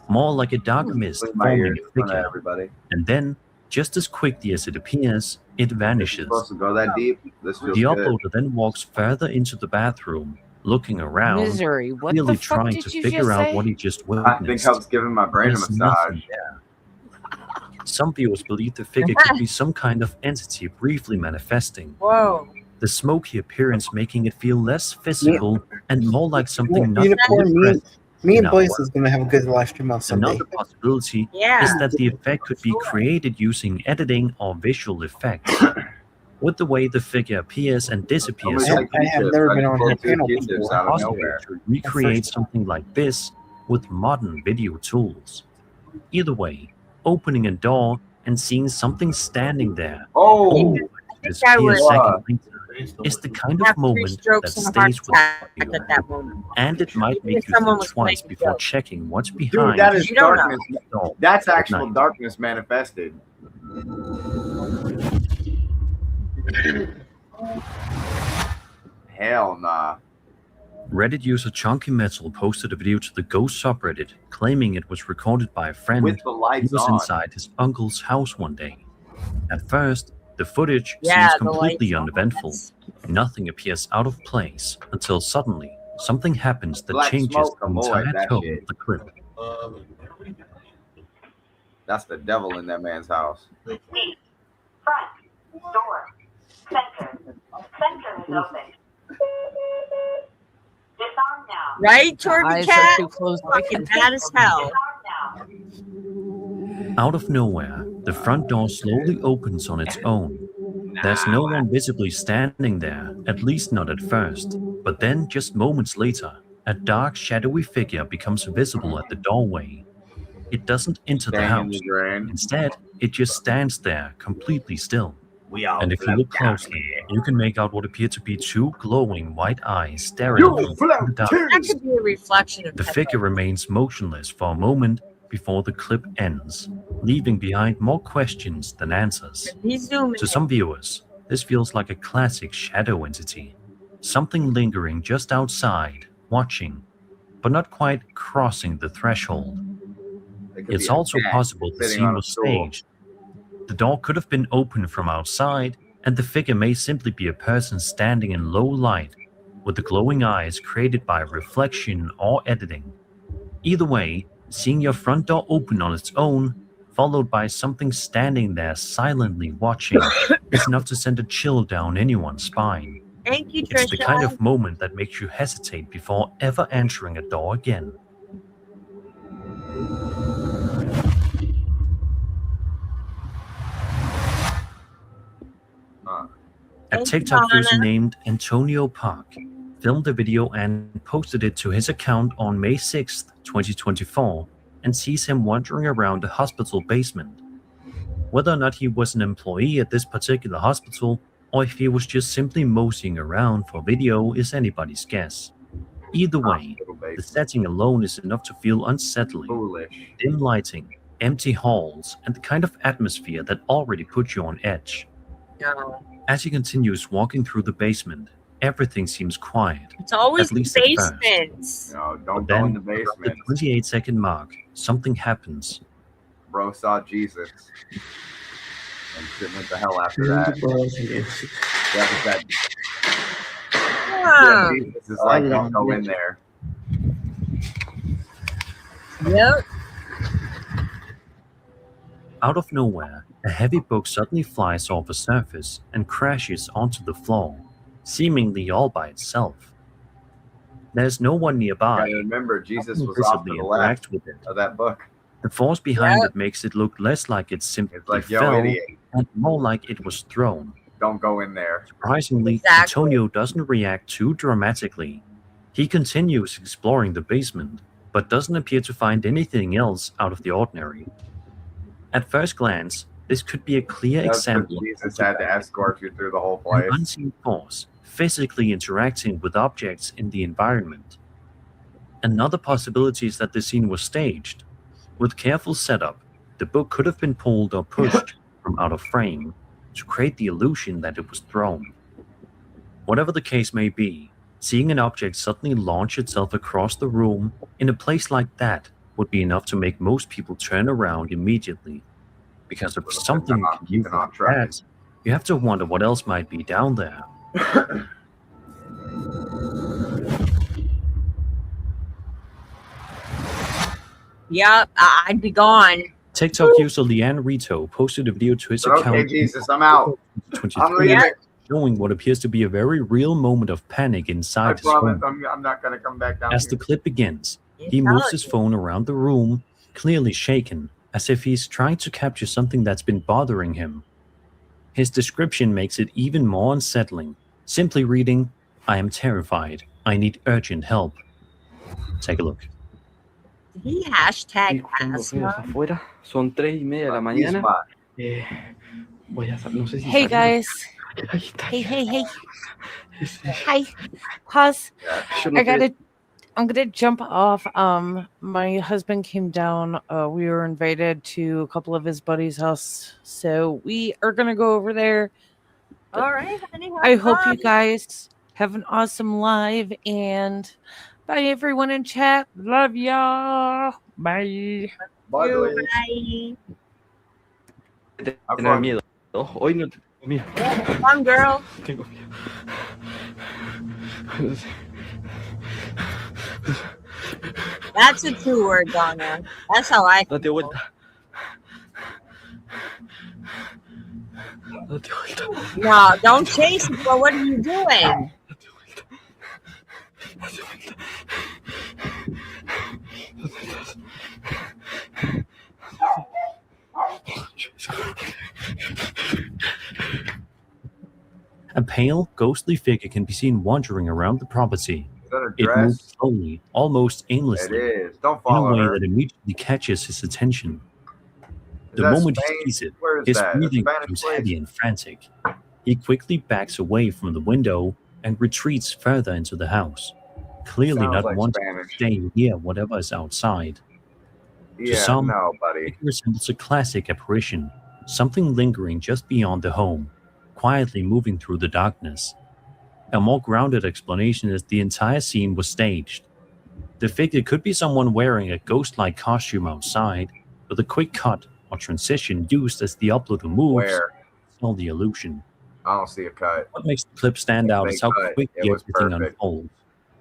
more like a dark mist Clean my forming ears a in front of figure. everybody. And then, just as quickly as it appears, it Is it vanishes. supposed to go that deep? This feels The good. uploader then walks further into the bathroom, looking around, Misery. What clearly the fuck trying did to you figure just out say? what he just I think witnessed. I was giving my brain a There's massage. nothing there. Some viewers believe the figure could be some kind of entity briefly manifesting, Whoa. the smoky appearance making it feel less physical and more like something not Unicorn, fully me present and in our Blaze world. is gonna have a good live stream on Sunday. Another possibility Yeah. is that the effect could be created using editing or visual effects. With the way the figure appears and disappears, Almost I have never been on her panel Q-tips before. out of possible nowhere. to recreate something like this with modern video tools. Either way, opening a door and seeing something standing there Oh, I disappear a would second later is the kind of have 3 moment that strokes and a heart stays with attack you, at that moment. and it might Even make if you someone think was twice playing a before joke. checking what's dude, behind that is You don't know. darkness. the door. That's At actual night. darkness manifested. Hell nah. Reddit user Chunky Metal posted a video to the Ghost subreddit claiming it was recorded by a friend With the who lights was on. inside his uncle's house one day. At first, the footage Yeah, seems the completely lights on. uneventful. Nothing appears out of place until suddenly something happens that Black changes smoke, the avoid entire that tone shit. of the clip. That's the devil in that man's house. Front, door, center. Center is open. Disarm now. Right, The Torby eyes Cat? are too close. Fucking bad as hell. Disarm now. Out of nowhere, the front door slowly opens on its own. There's no one visibly standing there, at least not at first. But then, just moments later, a dark, shadowy figure becomes visible at the doorway. It doesn't enter the Staying in house. the drain. Instead, it just stands there, completely still. We all And if you float look down closely, here. you can make out what appear to be 2 glowing white eyes staring at you in float the dark. That could be a reflection of The Peppa. figure remains motionless for a moment before the clip ends, leaving behind more questions than answers. He's zooming. To some viewers, this feels like a classic shadow entity, something lingering just outside, watching, but not quite crossing the threshold. It could It's be a also cat possible the sitting scene on a was stool. staged. The door could have been opened from outside, and the figure may simply be a person standing in low light, with the glowing eyes created by reflection or editing. Either way, seeing your front door open on its own, followed by something standing there silently watching, is enough to send a chill down anyone's spine. Thank you, It's the kind Trisha. of moment that makes you hesitate before ever entering a door again. A Thank you, TikTok user Donna. named Antonio Park filmed the video and posted it to his account on May 6th, 2024, and sees him wandering around a hospital basement. Whether or not he was an employee at this particular hospital, or if he was just simply moseying around for video is anybody's guess. Either way, Hospital the basement. setting alone is enough to feel unsettling. Foolish. Dim lighting, empty halls, and the kind of atmosphere that already puts you on edge. No. As he continues walking through the basement, everything seems quiet, It's always at least the at first. basements. No, But don't go in the then, around the basement. 28-second mark, something happens. Bro saw Jesus. And shit went to hell after that. Yeah, but that Yeah. Jesus is like, don't go in there. Yep. Out of nowhere, a heavy book suddenly flies off the surface and crashes onto the floor, seemingly all by itself. There's no one nearby. Gotta remember, Jesus Nothing was off to visibly the left interact with it. of that book. The force behind Yep. it makes it look less like it simply It's like, yo, fell idiot, and more like it was thrown. don't go in there. Surprisingly, Exactly. Antonio doesn't react too dramatically. He continues exploring the basement, but doesn't appear to find anything else out of the ordinary. At first glance, this could be a clear That's what example of Jesus had to escort you through the whole an place. unseen force physically interacting with objects in the environment. Another possibility is that the scene was staged. With careful setup, the book could have been pulled or pushed from out of frame to create the illusion that it was thrown. Whatever the case may be, seeing an object suddenly launch itself across the room in a place like that would be enough to make most people turn around immediately. Because if something not can keeping move on like trucking. that, you have to wonder what else might be down there. Yep. I'd be gone. TikTok user Leanne Rito posted a video to his Okay, account Jesus, I'm out. I'm 23, leaving. showing what appears to be a very real moment of panic I inside his promise home. I'm not gonna come back down As here. the clip begins, he You're moves telling his me. phone around the room, clearly shaken, as if he's trying to capture something that's been bothering him. His description makes it even more unsettling, simply reading, "I am terrified. I need urgent help." Take a look. Did he hashtag Tengo frío asthma? afuera, son 3:30 de la mañana. Voy a no sé si Hey salir. guys. Ahí está. Hey. Ese- Hi. Pause. Yo no sé. I'm gonna jump off. My husband came down. We were invited to a couple of his buddies' house, so we are gonna go over there. All right, honey. have I hope you fun. guys have an awesome live, and bye everyone in chat. Love y'all. Bye. Bye, You, Blaze. bye. Have Tener fun. miedo. Hoy no tengo miedo. Fun, girl. Tengo miedo. That's a true word, Donna. That's how I Date feel. vuelta. Date vuelta. No, don't chase it, but what are you doing? Date vuelta. Date vuelta. A pale, ghostly figure can be seen wandering around the property. Is that her It moves dress? slowly, almost It aimlessly, is. Don't in a follow way her. that immediately catches his attention. Is The that moment Spain? he sees it, Where is his that? That's breathing Spanish becomes place. heavy and frantic. He quickly backs away from the window and retreats further into the house, clearly Sounds not like wanting Spanish. to stay near whatever is outside. Yeah, some, no, buddy. It resembles a classic apparition, something lingering just beyond the home, quietly moving through the darkness. A more grounded explanation is the entire scene was staged. The figure could be someone wearing a ghost-like costume outside, with a quick cut or transition used as the uploader moves Where? to sell the illusion. I don't see a cut. What makes the clip stand out They is how cut. quickly It was everything perfect. unfolds.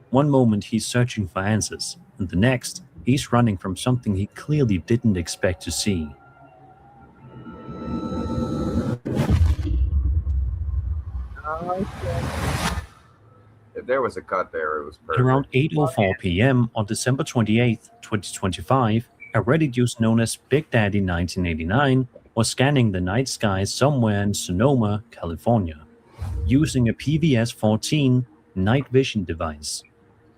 One moment he's searching for answers, and the next, he's running from something he clearly didn't expect to see. If there was a cut there, it was At perfect. around 8:04 p.m. on December 28, 2025, a Reddit user known as Big Daddy 1989 was scanning the night sky somewhere in Sonoma, California, using a PVS-14 night vision device.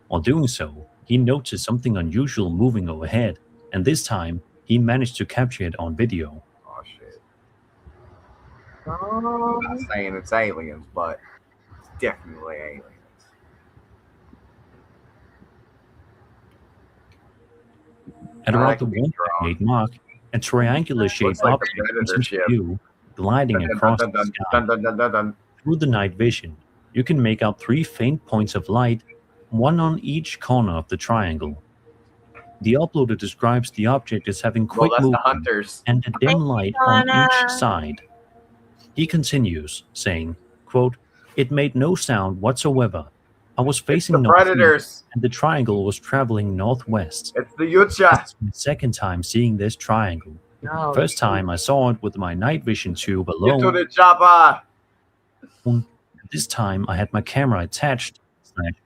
While doing so, he noticed something unusual moving overhead, and this time, he managed to capture it on video. Oh, shit. I'm not saying it's aliens, but it's definitely aliens. At Oh, around that the could be 1.8 mark, a triangular-shaped Looks like the object comes Predator into ship. view, gliding across the sky. Through the night vision, you can make out 3 faint points of light, one on each corner of the triangle. The uploader describes the object as having Well, quick that's the movement hunters. and a dim light on Donna. each side. He continues, saying, quote, "It made no sound whatsoever. I was It's facing the northeast, Predators. and the triangle was traveling northwest. It's the Yucha. This is my second time seeing this triangle. No. First time I saw it with my night vision tube Get to alone. the chopper. This time I had my camera attached,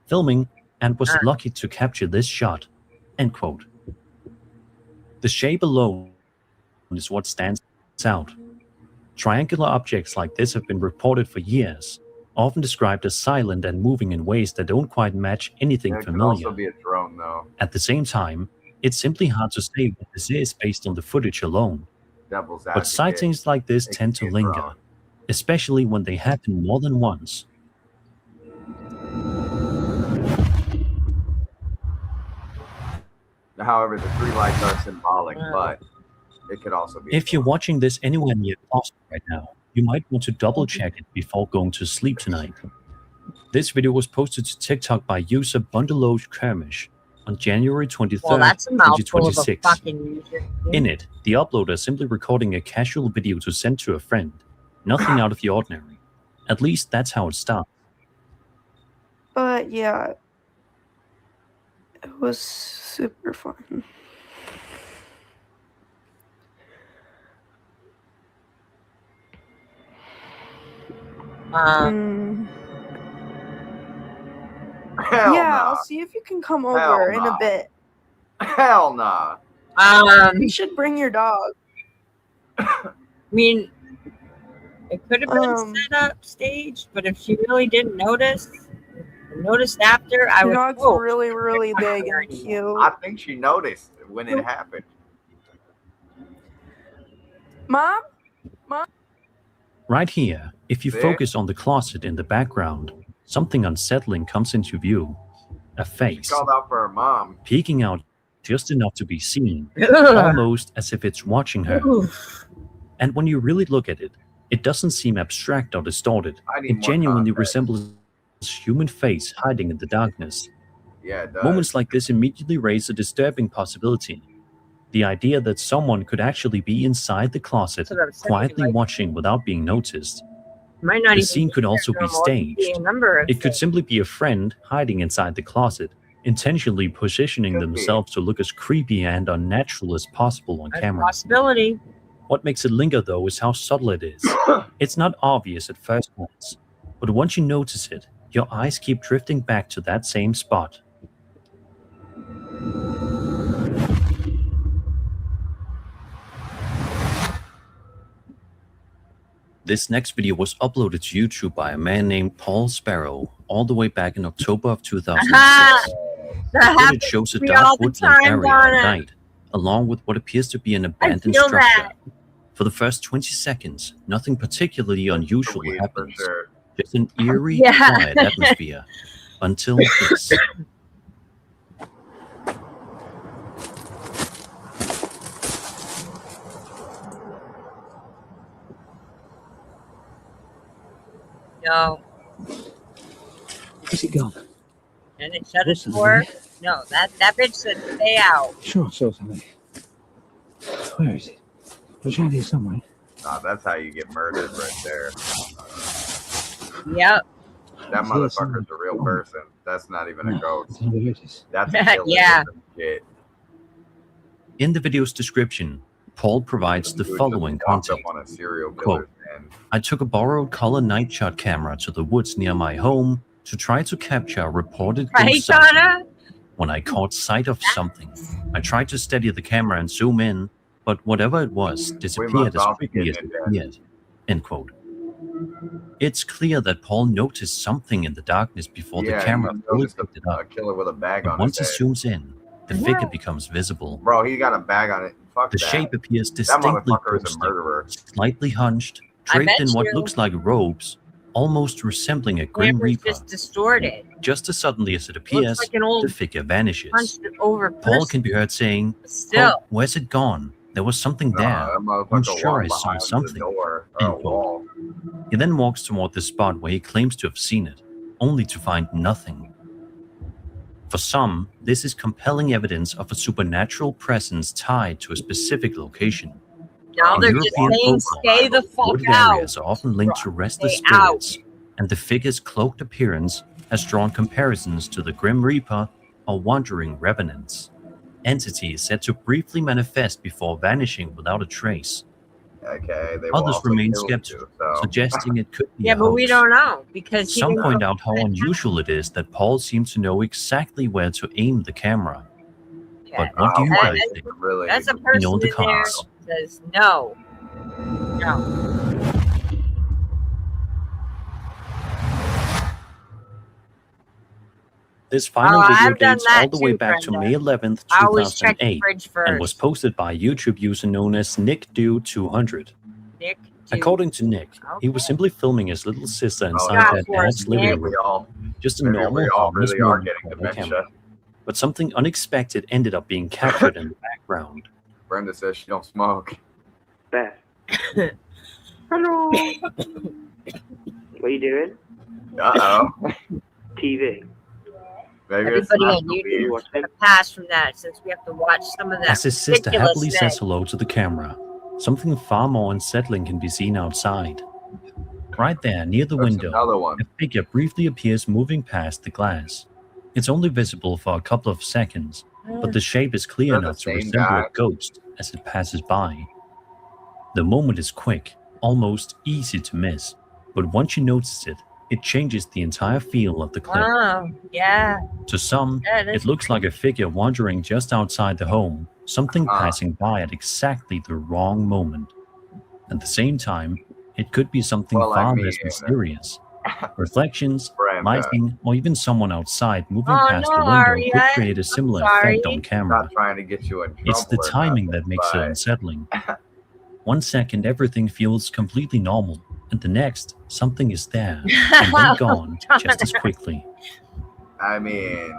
filming, and was lucky to capture this shot." End quote. The shape alone is what stands out. Triangular objects like this have been reported for years, often described as silent and moving in ways that don't quite match anything It could familiar. also be a drone, though. At the same time, it's simply hard to say what this is based on the footage alone. Devil's But advocate. sightings like this It tend could to be a linger, drone. especially when they happen more than once. However, the 3 lights are symbolic, but it could also be. If you're watching this anywhere near closet right now, you might want to double check it before going to sleep tonight. This video was posted to TikTok by user Bundeloge Kermish on January 23rd, Well, that's a mouthful of a 2026. fucking user. In it, the uploader is simply recording a casual video to send to a friend. Nothing out of the ordinary. At least that's how it starts. But yeah, it was super fun. Hell Yeah, nah. I'll see if you can come Hell over in a nah. bit. Hell nah. You should bring your dog. I mean, it could have been set up, staged, but if she really didn't noticed after, I Your would dog's hope. really, really big and cute. I think she noticed when it happened. Mom? Right here, if you There. focus on the closet in the background, something unsettling comes into view. A face, Called out for her mom. peeking out just enough to be seen, Ugh. almost as if it's watching her. Oof. And when you really look at it, it doesn't seem abstract or distorted. I need It more genuinely context. resembles a human face hiding in the darkness. Yeah, it does. Moments like this immediately raise a disturbing possibility. The idea that someone could actually be inside the closet, That's what I'm saying, quietly like- watching without being noticed. Might not The even scene could also be normal. It could be staged. a number of It could simply be a friend hiding inside the closet, intentionally positioning Could be. themselves to look as creepy and unnatural as possible on a camera. possibility. What makes it linger, though, is how subtle it is. It's not obvious at first glance, but once you notice it, your eyes keep drifting back to that same spot. This next video was uploaded to YouTube by a man named Paul Sparrow, all the way back in October of 2006. Aha! That The happens footage shows a to me all dark the woodland time, area at Donna. night, along with what appears to be an abandoned feel structure. that. For the first 20 seconds, nothing particularly unusual Weird for happens. sure. Just an eerie, Yeah. quiet atmosphere. Until this. No. Where's he gone? And it shut Listen his to door. me. No, that bitch said stay out. Sure, so something. Where is he? He's around here somewhere. Nah, that's how you get murdered right there. Yep. That motherfucker's a real person. That's not even a ghost. It's another Otis. That's a killer. Yeah. Shit. In the video's description, Paul provides the Dude just following walked up context. on a serial Quote, killer and I took a borrowed color night shot camera to the woods near my home to try to capture a reported Right, ghost sighting. Donna? When I caught sight of something, I tried to steady the camera and zoom in, but whatever it was disappeared as all be quickly as getting it it appeared. End quote. It's clear that Paul noticed something in the darkness before the camera you fully noticed picked it a up. killer with a bag But on once his it head. zooms in, the figure becomes visible. Bro, he got a bag on it. Fuck The that. shape appears That distinctly motherfucker is a ghostly, murderer. slightly hunched, I draped in bet what you. looks like robes, almost resembling a Grim Camera's Reaper. just distorted. Just as suddenly as it Looks appears, like an old the figure vanishes. punched over Paul person. can be heard saying, Still. quote, "Where's it gone? There was something there. That I'm motherfucker sure I walked saw behind the something." door End or quote. wall. He then walks toward the spot where he claims to have seen it, only to find nothing. For some, this is compelling evidence of a supernatural presence tied to a specific location. Now In they're just European saying, folklore, stay the fuck wooded out. areas are often linked to restless Stay out. spirits, and the figure's cloaked appearance has drawn comparisons to the Grim Reaper or wandering revenants. Entities said to briefly manifest before vanishing without a trace. Okay, they will Others also remain kill skeptical, you, so. suggesting it could be Yeah, a but we hoax. don't know because he Some didn't point go out how to that unusual it is that Paul seems to know exactly where to aim the camera. Yeah. But what do you That- guys that's, think? Really? that's a You person know in the in there comments. that says no. No. This final Oh, video I've done dates all that the way too, back to Brenda. May 11th, I always check the 2008, fridge and was first. posted by a YouTube user known as NickDo200. Nick, According to Nick, he was simply filming his little sister inside God, their for dad's us, living Nick. room. Just a Maybe normal, we all harmless really are moment getting for the dementia. camera. But something unexpected ended up being captured in the background. Brenda says she don't smoke. Beth. Hello. What are you doing? Uh-oh. TV. Maybe it's Everybody not on the YouTube weed. is going to pass from that since we have to watch some of that As his sister ridiculous happily thing. says hello to the camera, something far more unsettling can be seen outside. Right there, near the There's window, another one. a figure briefly appears moving past the glass. It's only visible for a couple of seconds, but the shape is clear Is that enough the to same resemble guy? a ghost as it passes by. The moment is quick, almost easy to miss, but once you notice it, it changes the entire feel of the clip. Wow, yeah. To some, That is it looks like a figure wandering just outside the home, something Uh-huh. passing by at exactly the wrong moment. At the same time, it could be something Well, I far mean, less mysterious. Reflections, Brenda. lighting, or even someone outside moving Oh, past no, the window Ari, could create a similar effect on I'm camera. not trying to get you in trouble. It's the or timing nothing, that makes it but unsettling. 1 second, everything feels completely normal, and the next, something is there, and then gone just as quickly. I mean,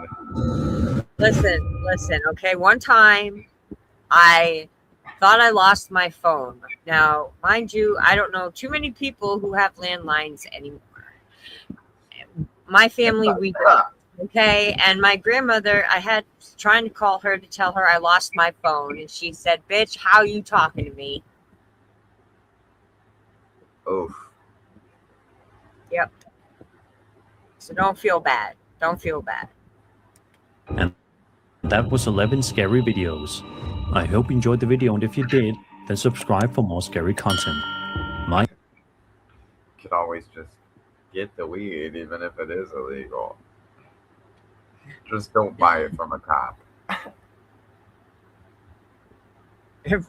Listen, okay? One time I thought I lost my phone. Now, mind you, I don't know too many people who have landlines anymore. My family, we don't. Okay, and my grandmother, I had trying to call her to tell her I lost my phone, and she said, "Bitch, how you talking to me?" oof. Yep. So don't feel bad. Don't feel bad. And that was 11 scary videos. I hope you enjoyed the video, and if you did, then subscribe for more scary content. My You can always just get the weed, even if it is illegal. Just don't buy it from a cop.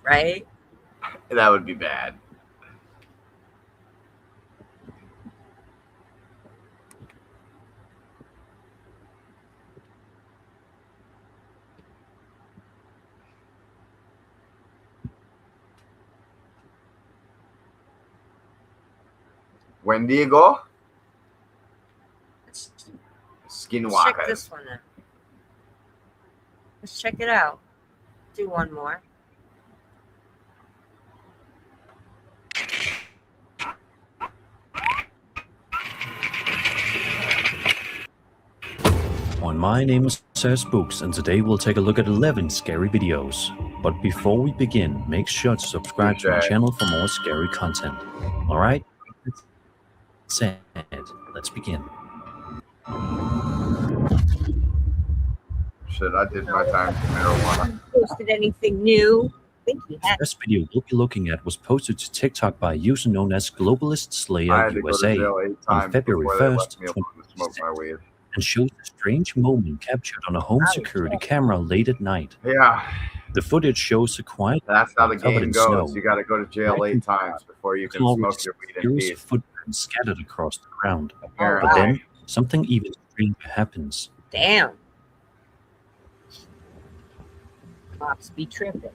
Right? That would be bad. Wendigo? Let's check Skinwalker. this one out. Let's check it out. Do one more. My name is Sir Spooks, and today we'll take a look at 11 scary videos. But before we begin, make sure to subscribe to my channel for more scary content. Alright? Said, let's begin. Shit, I did my time for marijuana. Posted anything new? I think he The had. first video we'll be looking at was posted to TikTok by a user known as Globalist I Slayer had to go to USA jail 8 on times February before they 1st, left me alone to smoke my weed. and shows a strange moment captured on a home security camera late at night. Yeah, The footage shows a quiet that's how the covered game in goes. snow. You got to go to jail 8 times before you can Small smoke your weed in series peace. of footprints scattered across the ground. But Apparently. then, something even stranger happens. Damn. Cops be tripping.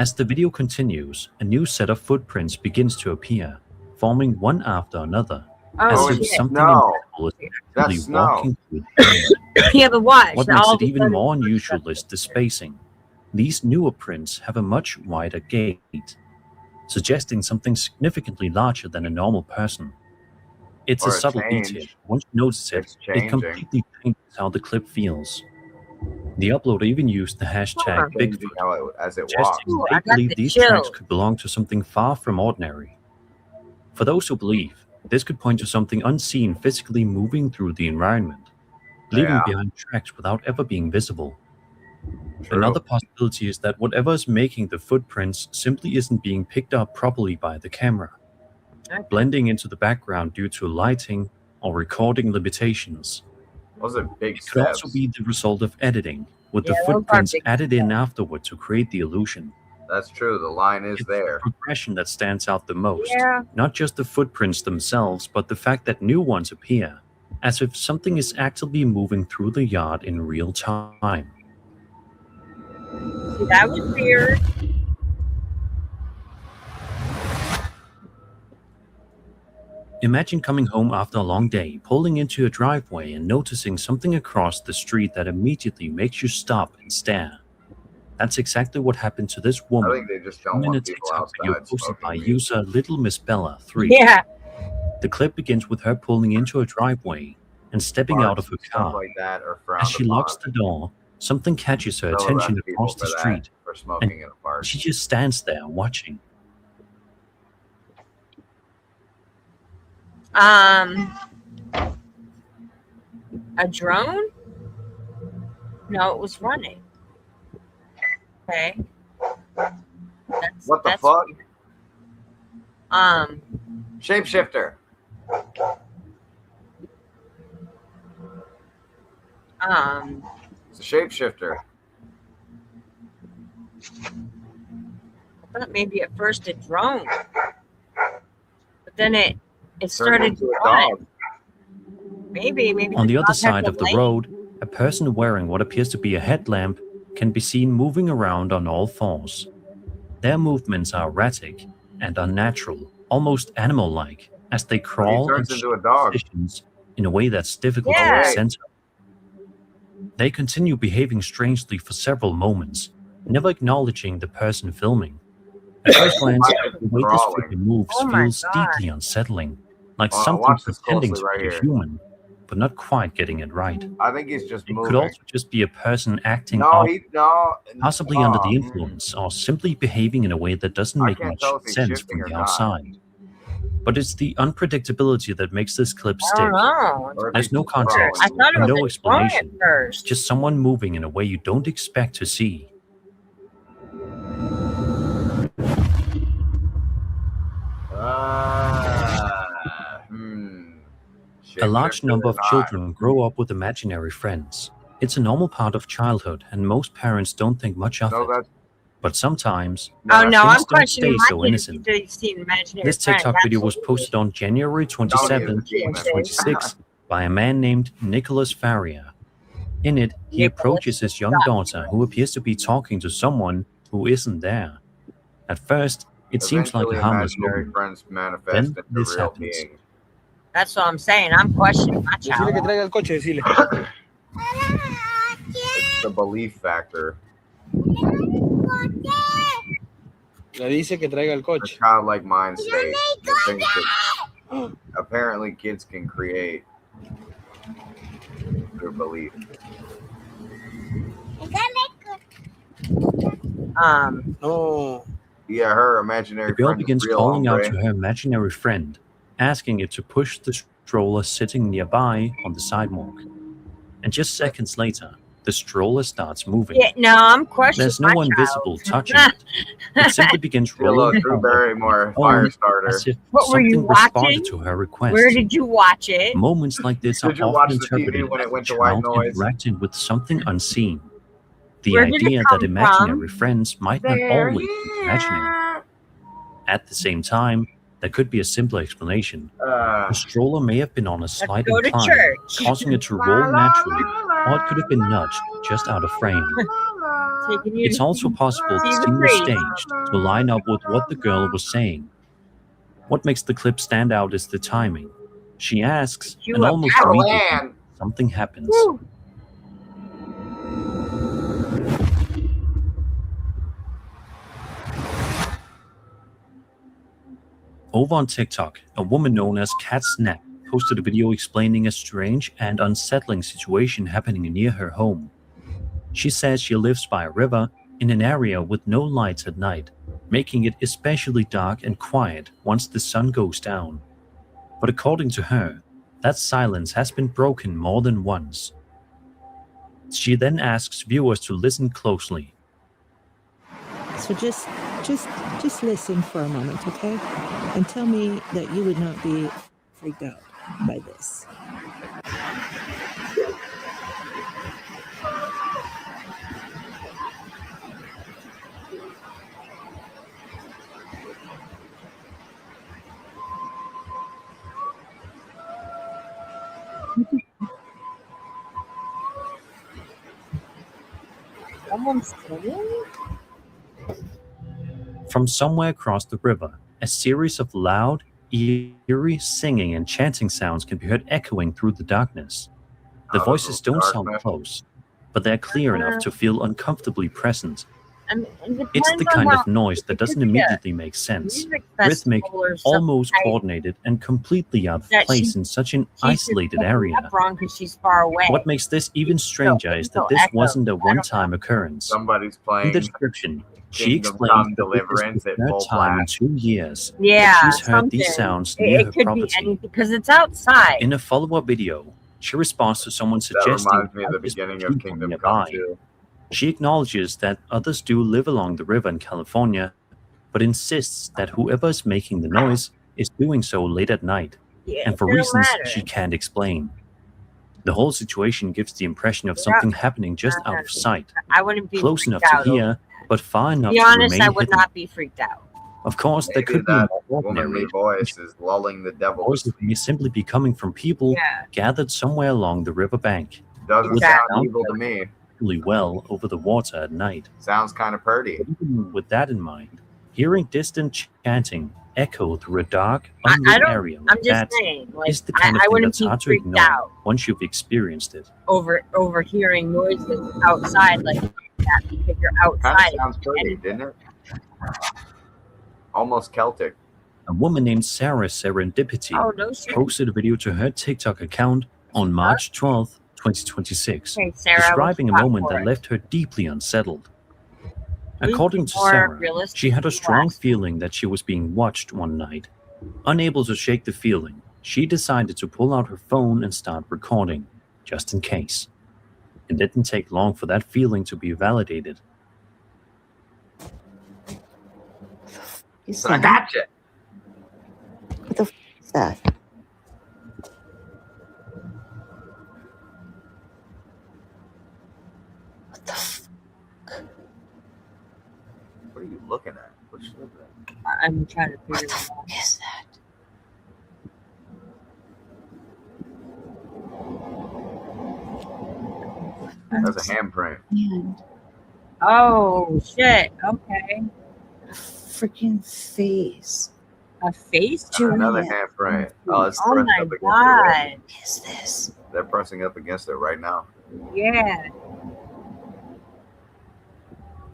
As the video continues, a new set of footprints begins to appear, forming one after another, as Oh, if shit. something No. invisible is That's actually snow. walking through the air. Yeah, but watch. What makes all it of a even sudden- more unusual is the spacing. These newer prints have a much wider gait, suggesting something significantly larger than a normal person. It's Or a a subtle change. detail. Once you notice it, It's it changing. completely changes how the clip feels. The uploader even used the hashtag Changing Bigfoot, how as it suggesting Ooh, they I got believe the these tracks chills. could belong to something far from ordinary. For those who believe, this could point to something unseen physically moving through the environment, leaving Yeah. behind tracks without ever being visible. True. Another possibility is that whatever is making the footprints simply isn't being picked up properly by the camera, blending into the background due to lighting or recording limitations. Those are big It could also steps. be the result of editing, with the Yeah, those are footprints big added in afterward to create the illusion. That's true. The line is It's there. the progression that stands out the most. Yeah. Not just the footprints themselves, but the fact that new ones appear, as if something is actively moving through the yard in real time. See, that was weird. Imagine coming home after a long day, pulling into your driveway and noticing something across the street that immediately makes you stop and stare. That's exactly what happened to this I woman think they just don't in a want people TikTok video outside posted by smoking weed. user Little Miss Bella 3. Yeah. The clip begins with her pulling into a driveway and stepping out of her Stuff car. like that are As frowned she upon. locks the door, something catches her Throw attention less people across the for that, street, for smoking in a park. she just stands there watching. A drone? No, it was running. Okay. What the fuck? weird. Shapeshifter. It's a shapeshifter. I thought maybe at first a drone, but then it Turned started into a flying. dog. Maybe On the dog other has side a of the light. road, a person wearing what appears to be a headlamp can be seen moving around on all fours. Their movements are erratic and unnatural, almost animal-like, as they crawl and turns into shift a dog. positions in a way that's difficult to Yeah. make sense of. They continue behaving strangely for several moments, never acknowledging the person filming. At first glance, the way this Crawling. figure moves Oh my feels God. deeply unsettling, like Well, something watch this pretending closely to right be a here. human, but not quite getting it right. I think he's just It moving. could also just be a person acting No, off, no. possibly under the influence, or simply behaving in a way that doesn't I make can't much tell if he's sense shifting from or the not. outside. But it's the unpredictability that makes this clip I stick. don't know. Or if There's he's no just context I crawling. thought it and was no a drone explanation, at first. just someone moving in a way you don't expect to see. A large Shapeshifter number or of not. children grow up with imaginary friends. It's a normal part of childhood, and most parents don't think much of No, it. that's But sometimes, Oh no, I'm things don't questioning stay my so kid if innocent. he's seen imaginary This TikTok friends. video was posted on January 27, demon. 2026 by a man named Nicholas Faria. In it, he Nicholas approaches his young daughter, who appears to be talking to someone who isn't there. At first, it seems like Eventually, a harmless imaginary moment. friends manifest Then into this real happens. beings. That's what I'm saying. I'm questioning my Decile child. que traiga el coche, decile. It's the belief factor. Le dice que traiga el The coche. childlike mind state. The things that apparently kids can create through belief. No. Yeah, her imaginary The girl friend is begins real, calling out hombre. to her imaginary friend, asking it to push the stroller sitting nearby on the sidewalk. And just seconds later, the stroller starts moving. Yeah, no, I'm questioning There's no my one child. visible touching it. It simply begins Feel a rolling Drew forward Barrymore on fire its own, starter. as if What were you something responded watching? to her request. Where did you watch it? Moments like this are Did you often watch the TV interpreted when as it a went to white child noise? interacting with something unseen. The Where did it idea come that imaginary from? friends might not always be imaginary. At the same time, there could be a simpler explanation. The stroller may have been on a slight go to incline, church. causing it to roll naturally, or it could have been nudged just out of frame. Taking you It's to also possible the see the scene was priest. staged to line up with what the girl was saying. What makes the clip stand out is the timing. She asks, You and a almost Catalan. immediately, something happens. Woo. Over on TikTok, a woman known as Cat Snap posted a video explaining a strange and unsettling situation happening near her home. She says she lives by a river in an area with no lights at night, making it especially dark and quiet once the sun goes down. But according to her, that silence has been broken more than once. She then asks viewers to listen closely. So just listen for a moment, okay? And tell me that you would not be freaked out by this. Someone's singing? From somewhere across the river, a series of loud, eerie singing and chanting sounds can be heard echoing through the darkness. The voices don't sound close, but they're clear enough to feel uncomfortably present. It's the kind of noise that doesn't immediately make sense. Rhythmic, almost coordinated, and completely out of place in such an isolated area. Wrong because she's far away. What makes this even stranger is that this wasn't a one-time occurrence. Somebody's In playing the description, she Kingdom explains Come that this Deliverance is the at third full time in blast. 2 years Yeah, that she's heard these something. sounds near It her could property. be anything because it's outside. In a follow-up video, she responds to someone That suggesting reminds me of the houses beginning with of people Kingdom nearby. Come 2. She acknowledges that others do live along the river in California, but insists that whoever is making the noise is doing so late at night, Yeah, and for it don't reasons matter. she can't explain. The whole situation gives the impression of Yeah. something happening just out of sight, I wouldn't be close freaked enough to out over hear, but far that. To enough be to honest, remain I would hidden. not be freaked out. Of course, there Maybe could be a that more womanly ordinary voice is lulling the devil to voices sleep. may simply be coming from people Yeah. gathered somewhere along the riverbank. Doesn't With sound sound evil to me. really well over the water at night. Sounds kind of pretty. But even with that in mind, hearing distant chanting echo through a dark, I unlit don't. area I'm like just that saying, like is the kind of I thing wouldn't that's be hard to freaked ignore out once you've experienced it. over hearing noises outside like that because you're Kind outside. of sounds pretty, didn't it? Almost Celtic. A woman named Sarah Serendipity Oh no shit. posted a video to her TikTok account on March 12th, 2026, Hey Sarah, describing a what's moment for that it? left her deeply unsettled. Please According be to more Sarah, realistic she had a than strong last. feeling that she was being watched one night. Unable to shake the feeling, she decided to pull out her phone and start recording, just in case. It didn't take long for that feeling to be validated. I gotcha. What the f is that? What the f? What are you looking at? What you looking at? I'm trying to figure it out. What is that? That's a handprint. Man, Oh shit. Okay. a freaking face. A face? Another Juliet. handprint. Oh, it's Oh pressed my up against it. Right? god. What is this? They're pressing up against it right now. Yeah.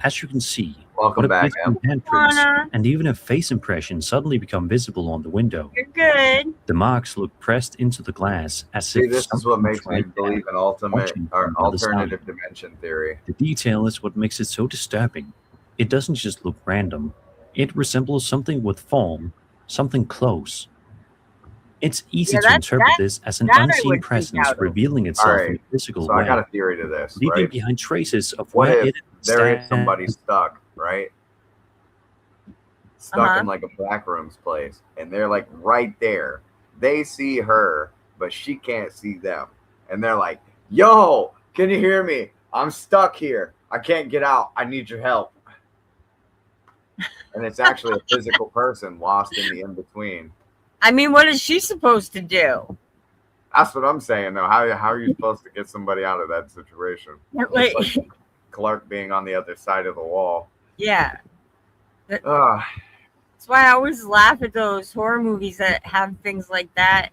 As you can see, Welcome what back, appears to be handprints Connor, and even a face impression suddenly become visible on the window. you're good. The marks look pressed into the glass as See, if this is what someone makes me tried believe in ultimate watching or from the other side. alternative dimension theory. The detail is what makes it so disturbing. It doesn't just look random. It resembles something with form, something close. It's easy Yeah, to interpret that this as an I unseen would freak presence out over. revealing itself Alright, in a physical So way, I got a theory to this, leaving right? behind traces of What where if it there is stands. somebody stuck, right? Stuck Uh-huh. in like a backroom's place, and they're like right there. They see her, but she can't see them. And they're like, yo, can you hear me? I'm stuck here. I can't get out. I need your help. And it's actually a physical person lost in the in-between. I mean, what is she supposed to do? That's what I'm saying, though. How are you supposed to get somebody out of that situation? Like, Clark being on the other side of the wall. Yeah. That's Ah, why I always laugh at those horror movies that have things like that,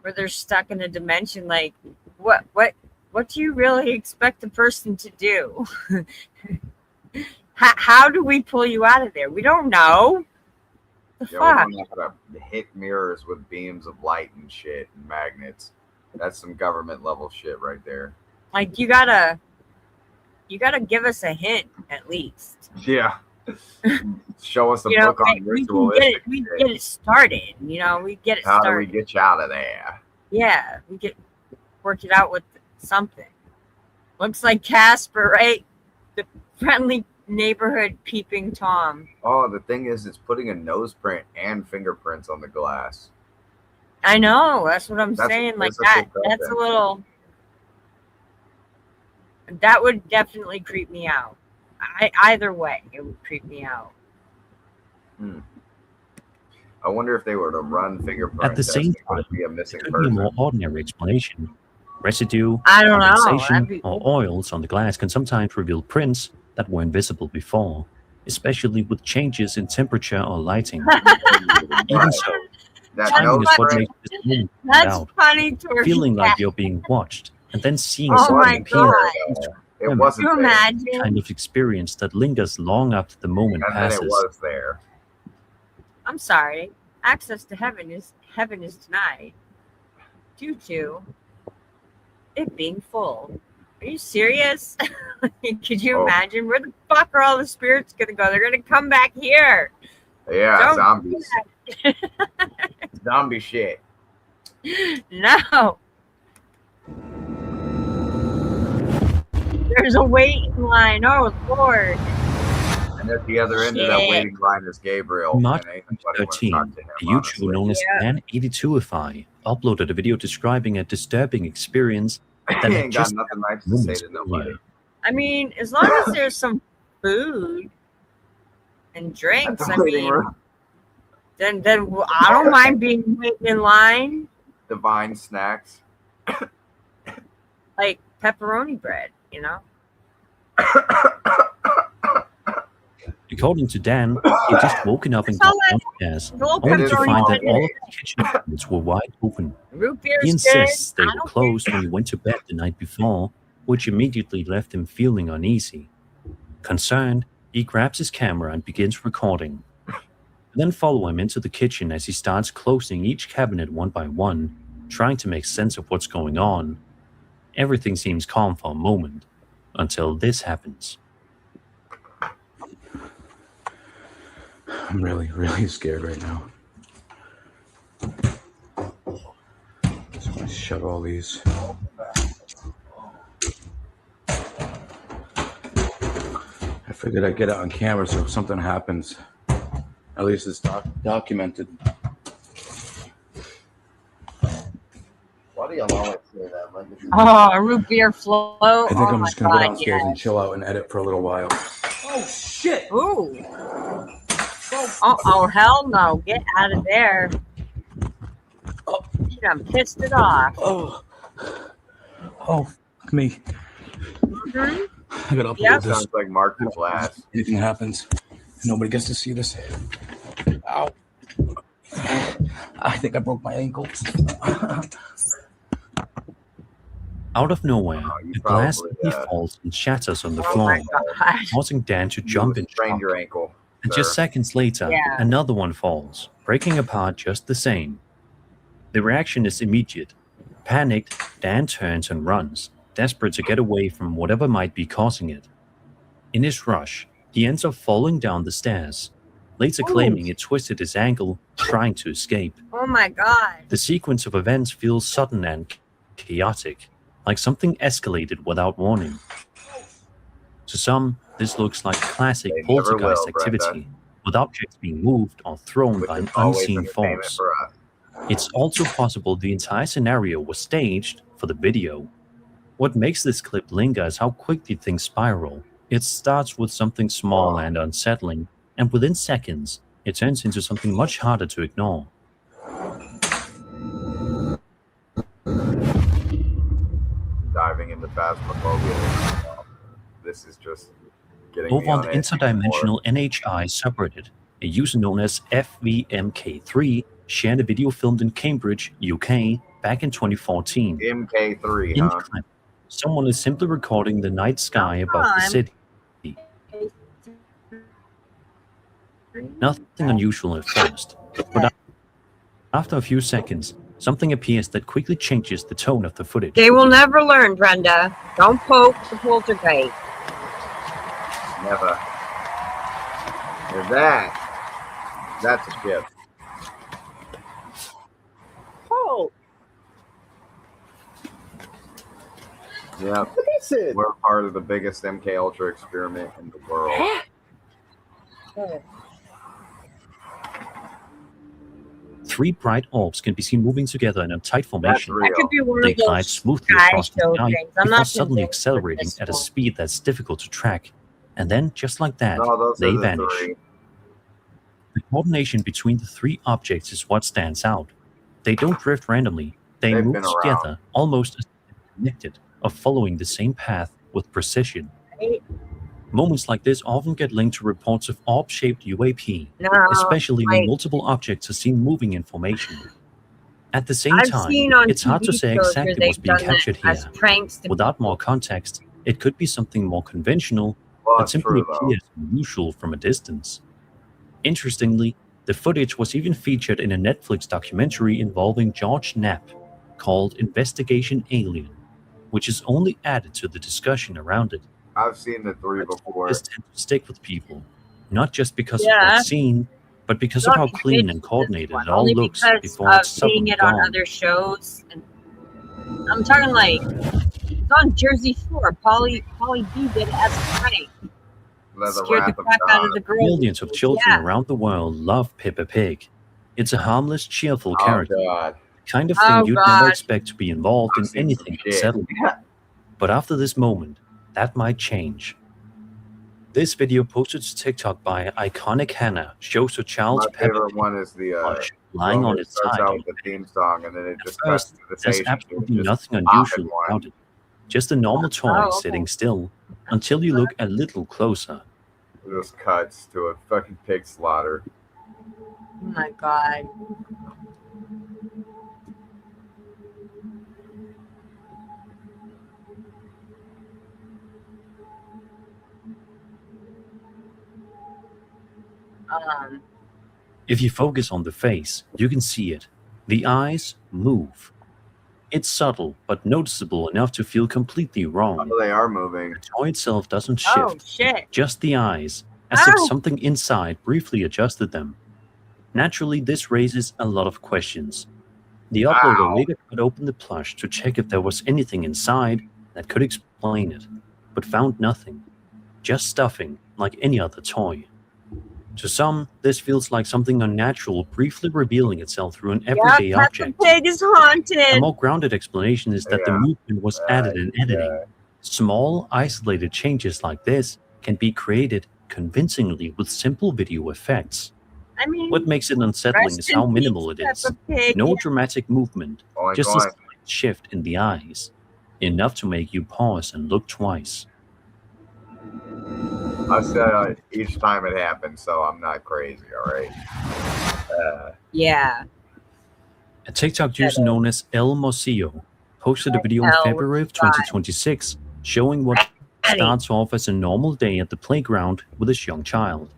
where they're stuck in a dimension. Like, what do you really expect a person to do? How do we pull you out of there? We don't know. The yeah, fuck? we don't know how to hit mirrors with beams of light and shit and magnets. That's some government level shit right there. Like, you gotta give us a hint at least. Yeah. Show us a You know, book on ritualistic. we get it started. You know, we get it How do started. we get you out of there? Yeah, we get work it out with something. Looks like Casper, right? The friendly neighborhood peeping Tom. Oh, the thing is, it's putting a nose print and fingerprints on the glass. I know. That's what I'm saying. Like that. That's a little. That would definitely creep me out. Either way, it would creep me out. I wonder if they were to run fingerprint At the same testing, would it be a missing There could be a person? more ordinary explanation. Residue, I don't know. condensation, or oils on the glass can sometimes reveal prints that were invisible before, especially with changes in temperature or lighting. Even so, timing is what makes this moment stand That's out. funny, Torch. Feeling like you're being watched, and then seeing Oh my something appear. God. It wasn't Can you there. imagine? Kind of experience that lingers long after the moment And then passes. it was there. I'm sorry. Access to heaven is denied due to it being full. Are you serious? Could you imagine? Where the fuck are all the spirits gonna go? They're gonna come back here. Yeah, Don't zombies. do Zombie shit. No. There's a waiting line. Oh Lord. And at the other end of that Shit. waiting line is Gabriel. In March and ain't nobody wanna 2013, talk to him, a YouTuber honestly. known as Man82ify uploaded a video describing a disturbing experience that He had ain't got just nothing nice to moments say to nobody. earlier. I mean, as long as there's some food and drinks, I Waiting mean, room. then I don't mind being waiting in line. Divine snacks. Like pepperoni bread, you know? According to Dan, he had just woken up and That's got all downstairs, Little only to find that pepperoni all of the kitchen cabinets were wide open. Root beer's He insists good. they were closed when he went to bed the night before, which immediately left him feeling uneasy. Concerned, he grabs his camera and begins recording. Then follow him into the kitchen as he starts closing each cabinet one by one, trying to make sense of what's going on. Everything seems calm for a moment, until this happens. I'm really, really scared right now. Just want to shut all these. I figured I'd get it on camera so if something happens, at least it's documented. Why do y'all always say that? Like, Oh, a root beer float. I think Oh I'm my just gonna go God, downstairs yeah. and chill out and edit for a little while. Oh shit! Ooh. Oh hell no! Get out of there! You done pissed it off. Oh, fuck me. Mhm. I gotta upload Yep. this. Sounds like Mark the Glass. Anything happens, nobody gets to see this. Ow. I think I broke my ankle. Out of nowhere, you a glass probably, suddenly falls and shatters on the Oh floor, my God. causing Dan to jump in Sprained shock. your ankle. And sir. just seconds later, Yeah. another one falls, breaking apart just the same. The reaction is immediate. Panicked, Dan turns and runs, desperate to get away from whatever might be causing it. In his rush, he ends up falling down the stairs, later claiming it twisted his ankle, trying to escape. Oh my God. The sequence of events feels sudden and chaotic, like something escalated without warning. To some, this looks like classic They never poltergeist will, Brenda. activity, with objects being moved or thrown Which by is an always unseen entertainment force. for us. It's also possible the entire scenario was staged for the video. What makes this clip linger is how quickly things spiral. It starts with something small and unsettling, and within seconds, it turns into something much harder to ignore. Diving into phasmophobia. this is just getting Over me on on the edge more. interdimensional NHI subreddit, a user known as FVMK3 shared a video filmed in Cambridge, UK, back in 2014. MK3, In the huh? clip, someone is simply recording the night sky above the city. Nothing unusual at first, but after a few seconds, something appears that quickly changes the tone of the footage. They will never learn, Brenda. Don't poke the poltergeist. Never. And that's a gift. Oh, Yep. what is it? We're part of the biggest MK Ultra experiment in the world. Three bright orbs can be seen moving together in a tight formation. That could be one They of those glide smoothly sky across the show sky things. I'm before not suddenly convinced with accelerating this at a one. speed that's difficult to track. And then, just like that, No, those they are the vanish. three. The coordination between the three objects is what stands out. They don't drift randomly. They They've move been around. together, almost as if they're connected, or following the same path with precision. Moments like this often get linked to reports of orb-shaped UAP, No, especially when like, multiple objects are seen moving in formation. At the same I've time, seen on it's hard to TV say shows where exactly what's they've being done that captured as here. pranks to Without people. more context, it could be something more conventional Well, that that's simply true, though. appears unusual from a distance. Interestingly, the footage was even featured in a Netflix documentary involving George Knapp called Investigation Alien, which is only added to the discussion around it. I've seen the three before. This tends to stick with people, not just because of Yeah. what's seen, but because of Not how clean convinced and with coordinated this one, it all only looks because before of it's seeing suddenly it on gone. other shows. And I'm talking like it's on Jersey Shore. Polly B did it as a prank. The Scared the Wrath of crap out of God. the girls. Millions of children Yeah. around the world love Peppa Pig. It's a harmless, cheerful Oh, character, God. the kind of thing Oh, you'd never God. expect to be involved I've in seen some anything shit. unsettling. But after this moment, that might change. This video posted to TikTok by Iconic Hannah shows her child's My Peppa favorite Pig one is the plush lying one on where it its starts side. out with the theme song and then it At just cuts first, to this there's Asian dude absolutely just nothing popping unusual one. about it. Just a normal toy Oh, okay. sitting still, until you look a little closer. It just cuts to a fucking pig slaughter. Oh my God. If you focus on the face, you can see it. The eyes move. It's subtle, but noticeable enough to feel completely wrong. Oh, they are moving. The toy itself doesn't Oh shift, shit. just the eyes, as if Oh. something inside briefly adjusted them. Naturally, this raises a lot of questions. The uploader Ow. later cut open the plush to check if there was anything inside that could explain it, but found nothing. Just stuffing, like any other toy. To some, this feels like something unnatural briefly revealing itself through an everyday Yeah, Peppa object. Pig is haunted. A more grounded explanation is that the Yeah. movement was added in editing. Small, isolated changes like this can be created convincingly with simple video effects. I mean, What makes it unsettling rest is in how peace, minimal it is. Peppa Pig. No dramatic movement, Oink, just a oink. slight shift in the eyes. Enough to make you pause and look twice. I said each time it happens, so I'm not crazy, all right? Yeah. A TikTok user known as El Mosillo posted a video in El February of 2026 showing what starts off as a normal day at the playground with his young child.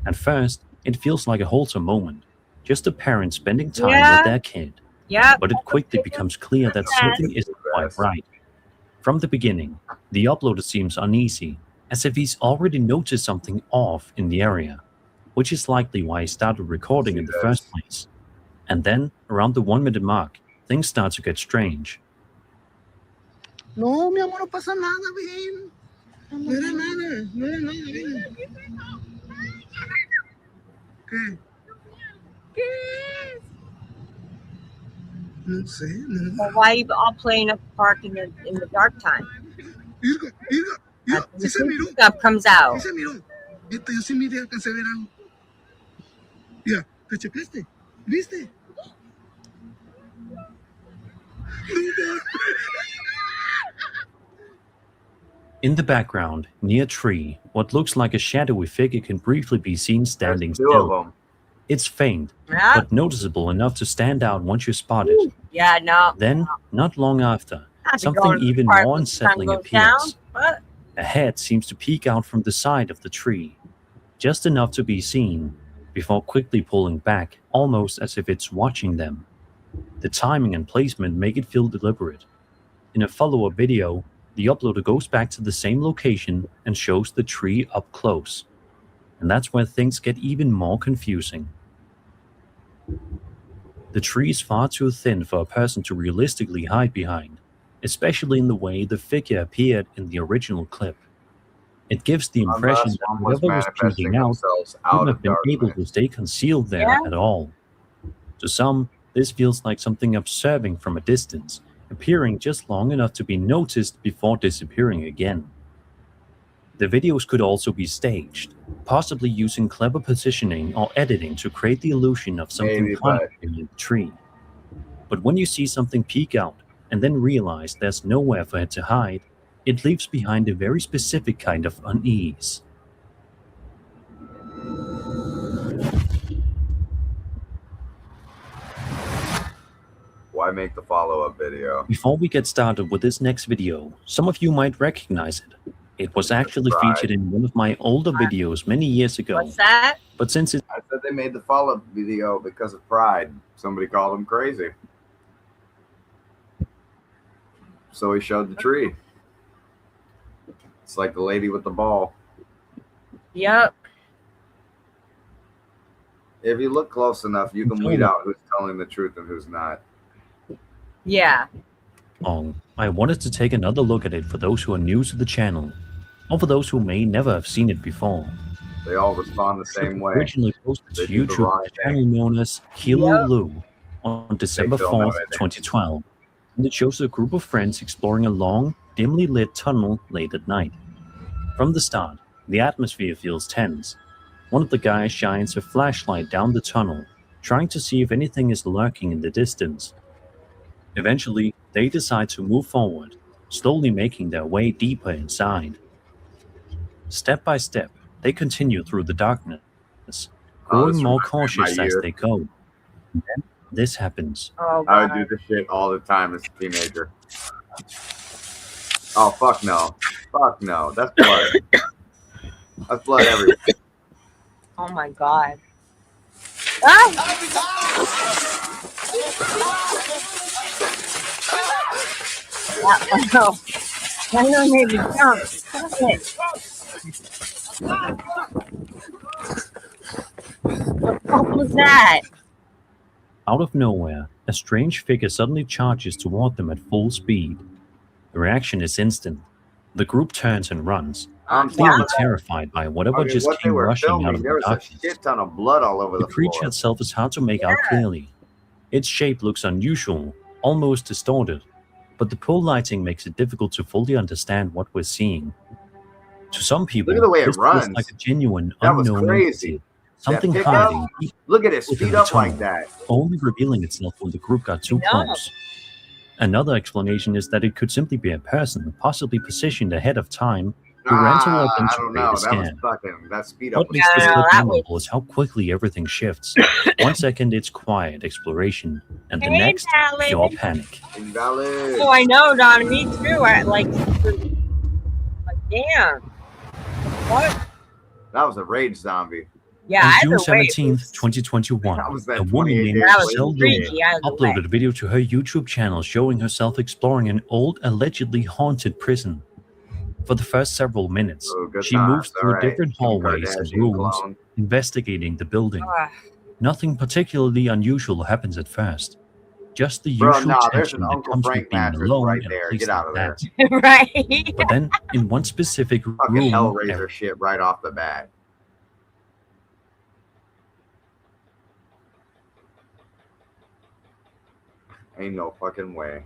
At first, it feels like a wholesome moment, just a parent spending time with their kid. Yeah. But it quickly becomes clear that something isn't quite right. From the beginning, the uploader seems uneasy, as if he's already noticed something off in the area, which is likely why he started recording in the first place. And then, around the 1 minute mark, things start to get strange. No, mi amor, no pasa nada, ven. No era nada, no era nada, ven. ¿Qué? ¿Qué? No sé, no. Well, why are you all playing at the park in the dark time? Mira, When sí the se miró. stuff comes out. Sí se miró. Yo sí miré, alcancé a ver algo. Mira, ¿te checaste? ¿Viste? In the background, near a tree, what looks like a shadowy figure can briefly be seen standing There's 2 of still. them. It's faint, Yeah. but noticeable enough to stand out once you spot it. Yeah, no. Then, not long after, I'd be something going to the even part more where the sun unsettling goes down. appears. What? A head seems to peek out from the side of the tree, just enough to be seen, before quickly pulling back, almost as if it's watching them. The timing and placement make it feel deliberate. In a follow-up video, the uploader goes back to the same location and shows the tree up close. And that's where things get even more confusing. The tree is far too thin for a person to realistically hide behind, especially in the way the figure appeared in the original clip. It gives the impression Unless that one was whoever was manifesting peeking out themselves out wouldn't of have been able darkness. to stay concealed there Yeah. at all. To some, this feels like something observing from a distance, appearing just long enough to be noticed before disappearing again. The videos could also be staged, possibly using clever positioning or editing to create the illusion of something Maybe, hiding but in the tree. But when you see something peek out and then realize there's nowhere for it to hide, it leaves behind a very specific kind of unease. why make the follow-up video? Before we get started with this next video, some of you might recognize it. It was actually featured in one of my older videos many years ago. What's that? But since it I said they made the follow-up video because of pride. Somebody called him crazy. So he showed the tree. It's like the lady with the ball. Yep. If you look close enough, you can weed out who's telling the truth and who's not. Yeah. I wanted to take another look at it for those who are new to the channel, or for those who may never have seen it before. They all respond the same way. Originally posted They to do the YouTube wrong on a channel known as Kilo Lu on December film 4th, everything. 2012, and it shows a group of friends exploring a long, dimly lit tunnel late at night. From the start, the atmosphere feels tense. One of the guys shines a flashlight down the tunnel, trying to see if anything is lurking in the distance. Eventually, they decide to move forward, slowly making their way deeper inside. Step by step, they continue through the darkness, growing more cautious as they go. And then this happens. Oh, I would do this shit all the time as a teenager. Oh, fuck no. Fuck no. That's blood. That's blood everywhere. Oh my god. Ah! Oh, I don't need to jump. Stop it. What the fuck was that? Out of nowhere, a strange figure suddenly charges toward them at full speed. The reaction is instant. The group turns and runs, clearly terrified by whatever just what they came were rushing out filming, of there the was a darkness. shit ton of blood all over The the creature floor. itself is hard to make out clearly. Its shape looks unusual, almost distorted, but the poor lighting makes it difficult to fully understand what we're seeing. To some people, Look at the way it this runs. feels like a genuine That was unknown crazy. entity, something That pickup, hiding deep look at it within speed the up like tunnel, that. only revealing itself when the group got too close. Another explanation is that it could simply be a person, possibly positioned ahead of time, who ran toward them I to don't create know. a That was scare. fucking, that speed up What was makes this crazy. clip memorable is how quickly everything shifts. 1 second it's quiet exploration, and the next, pure panic. Invalid. Oh, I know, Donna. Me too. Like, damn. What? That was a rage zombie. Yeah, On either June way, 17th, 2021, That was that a woman 28 named days that was Michelle freaky Luna either way. uploaded a video to her YouTube channel showing herself exploring an old, allegedly haunted prison. For the first several minutes, Oh, good she times. moves All through right. different Kim hallways and Kardashian rooms, clone. investigating the building. Ugh. Nothing particularly unusual happens at first. Just the Bro, usual nah, there's tension an that Uncle comes Frank with being mattress alone right in a there. place Get out like of there. that. Right? But then, in one specific Fucking room, Hellraiser shit right off the bat. Ain't no fucking way.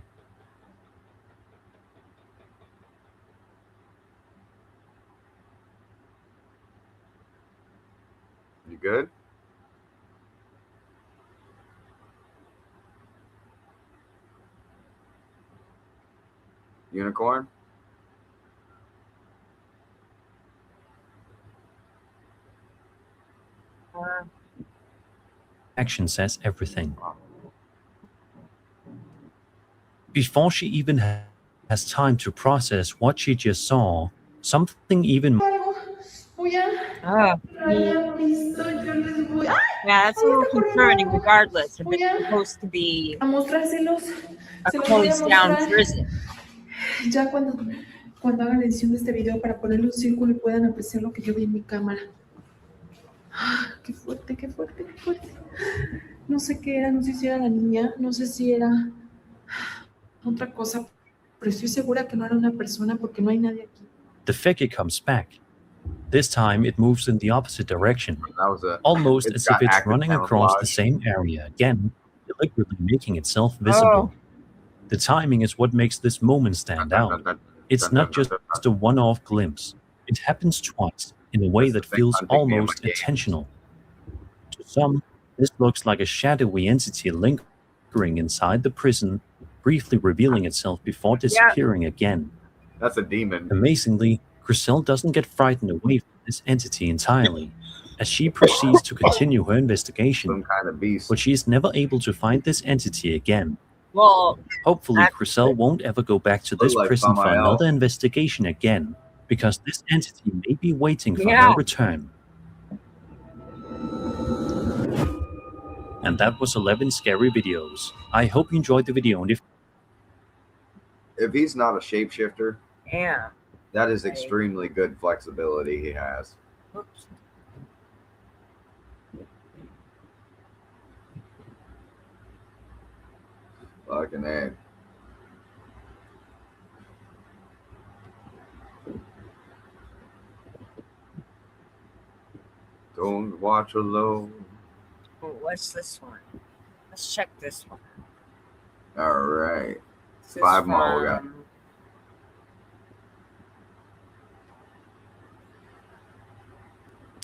You good? Unicorn? action says everything. Before she even has time to process what she just saw, something even Yeah, that's a little concerning regardless if it's supposed to be a closed down prison. Ya cuando hagan edición de este video para ponerle un círculo y puedan apreciar lo que yo vi en mi cámara. Qué fuerte, qué fuerte, qué fuerte. No sé qué era, no sé si era la niña, no sé si era otra cosa, pero estoy segura que no era una persona porque no hay nadie aquí. The figure comes back. This time it moves in the opposite direction, almost as if it's running across the same area again, deliberately making itself visible. The timing is what makes this moment stand out. It's not just a one-off glimpse. It happens twice in a way that feels almost intentional. To some, this looks like a shadowy entity lingering inside the prison, briefly revealing itself before disappearing again. That's a demon. Amazingly, Griselle doesn't get frightened away from this entity entirely, as she proceeds to continue her investigation. Some kind of beast. But she is never able to find this entity again. Well, hopefully Griselle won't ever go back to this prison for another investigation again, because this entity may be waiting for her return. And that was 11 scary videos. I hope you enjoyed the video, and if he's not a shapeshifter, yeah, that is extremely good flexibility he has. Oops. Fucking egg. Don't watch alone. Oh, what's this one? Let's check this one. All right. 5 more we got.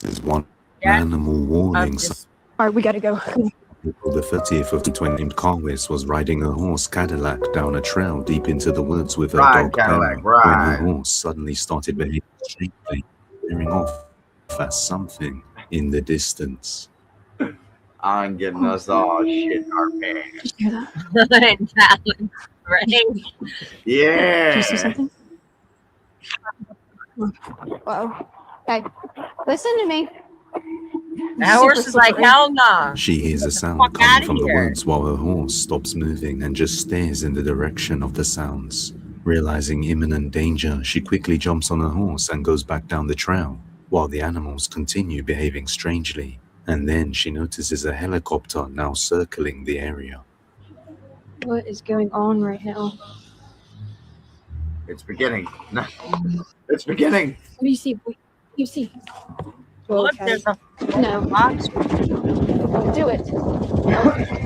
There's one animal warning. All right, we gotta go. April the 30th of 2020, named Carwis was riding a horse Cadillac down a trail deep into the woods with her dog Cadillac, Pepper, when her horse suddenly started behaving strangely, veering off at something in the distance. I'm getting us all shit in our pants. Did you hear that? Right? Yeah. Did you see something? Whoa. Hey, listen to me. That horse is like, hell no. She hears a sound coming from the woods while her horse stops moving and just stares in the direction of the sounds. Realizing imminent danger, she quickly jumps on her horse and goes back down the trail, while the animals continue behaving strangely. And then she notices a helicopter now circling the area. What is going on right now? It's beginning. It's beginning. What do you see? What do you see? Look, there's a box. Do it.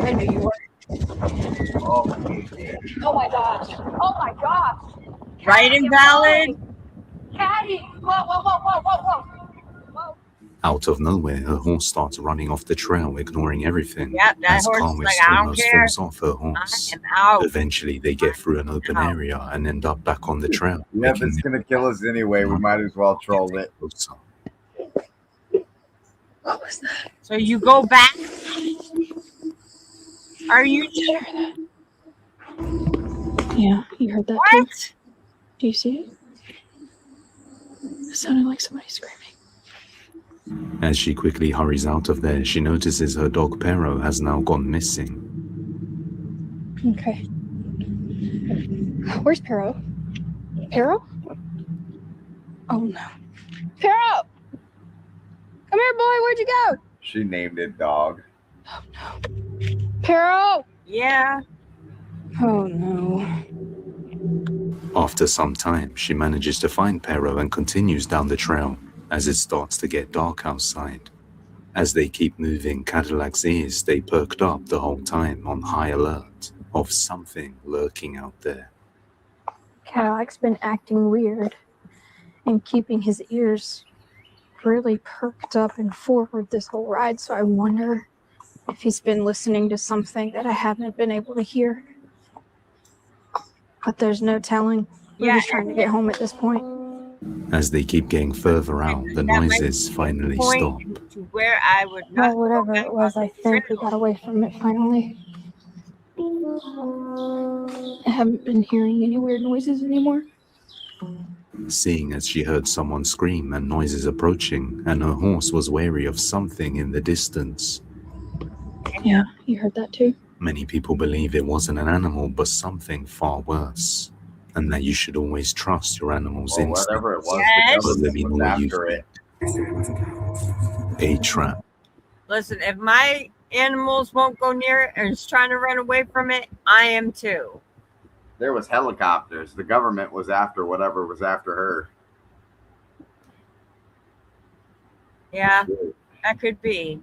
I knew you were. Oh my gosh. Oh my gosh. Right, Invalid? Caddy. Whoa, whoa, whoa, whoa, whoa, whoa. Out of nowhere, her horse starts running off the trail, ignoring everything. Yeah, that as horse is Carwis like, I don't almost care. falls off her horse. I am out. Eventually, they get through an open area and end up back on the trail. Yeah, if it's gonna kill us anyway, we might as well troll it. What was that? So you go back? Are you sure? Yeah, you heard that What? too? Do you see it? It sounded like somebody screaming. As she quickly hurries out of there, she notices her dog Pero has now gone missing. Okay. Where's Pero? Pero? Oh no. Pero! Come here, boy. Where'd you go? She named it dog. Oh no. Pero! Yeah. Oh no. After some time, she manages to find Pero and continues down the trail as it starts to get dark outside. As they keep moving, Cadillac's ears stay perked up the whole time on high alert of something lurking out there. Cadillac's been acting weird and keeping his ears really perked up and forward this whole ride, so I wonder if he's been listening to something that I haven't been able to hear. But there's no telling. We're just trying to get home at this point. As they keep getting further out, the noises finally stop. To where I would Well, not. whatever it was, I think we got away from it finally. I haven't been hearing any weird noises anymore. Seeing as she heard someone scream and noises approaching, and her horse was wary of something in the distance. Yeah, you heard that too? Many people believe it wasn't an animal but something far worse, and that you should always trust your animal's Well, instincts. whatever it was, Yes. the government was after it. A trap. Listen, if my animals won't go near it and is trying to run away from it, I am too. There was helicopters. The government was after whatever was after her. Yeah, that could be.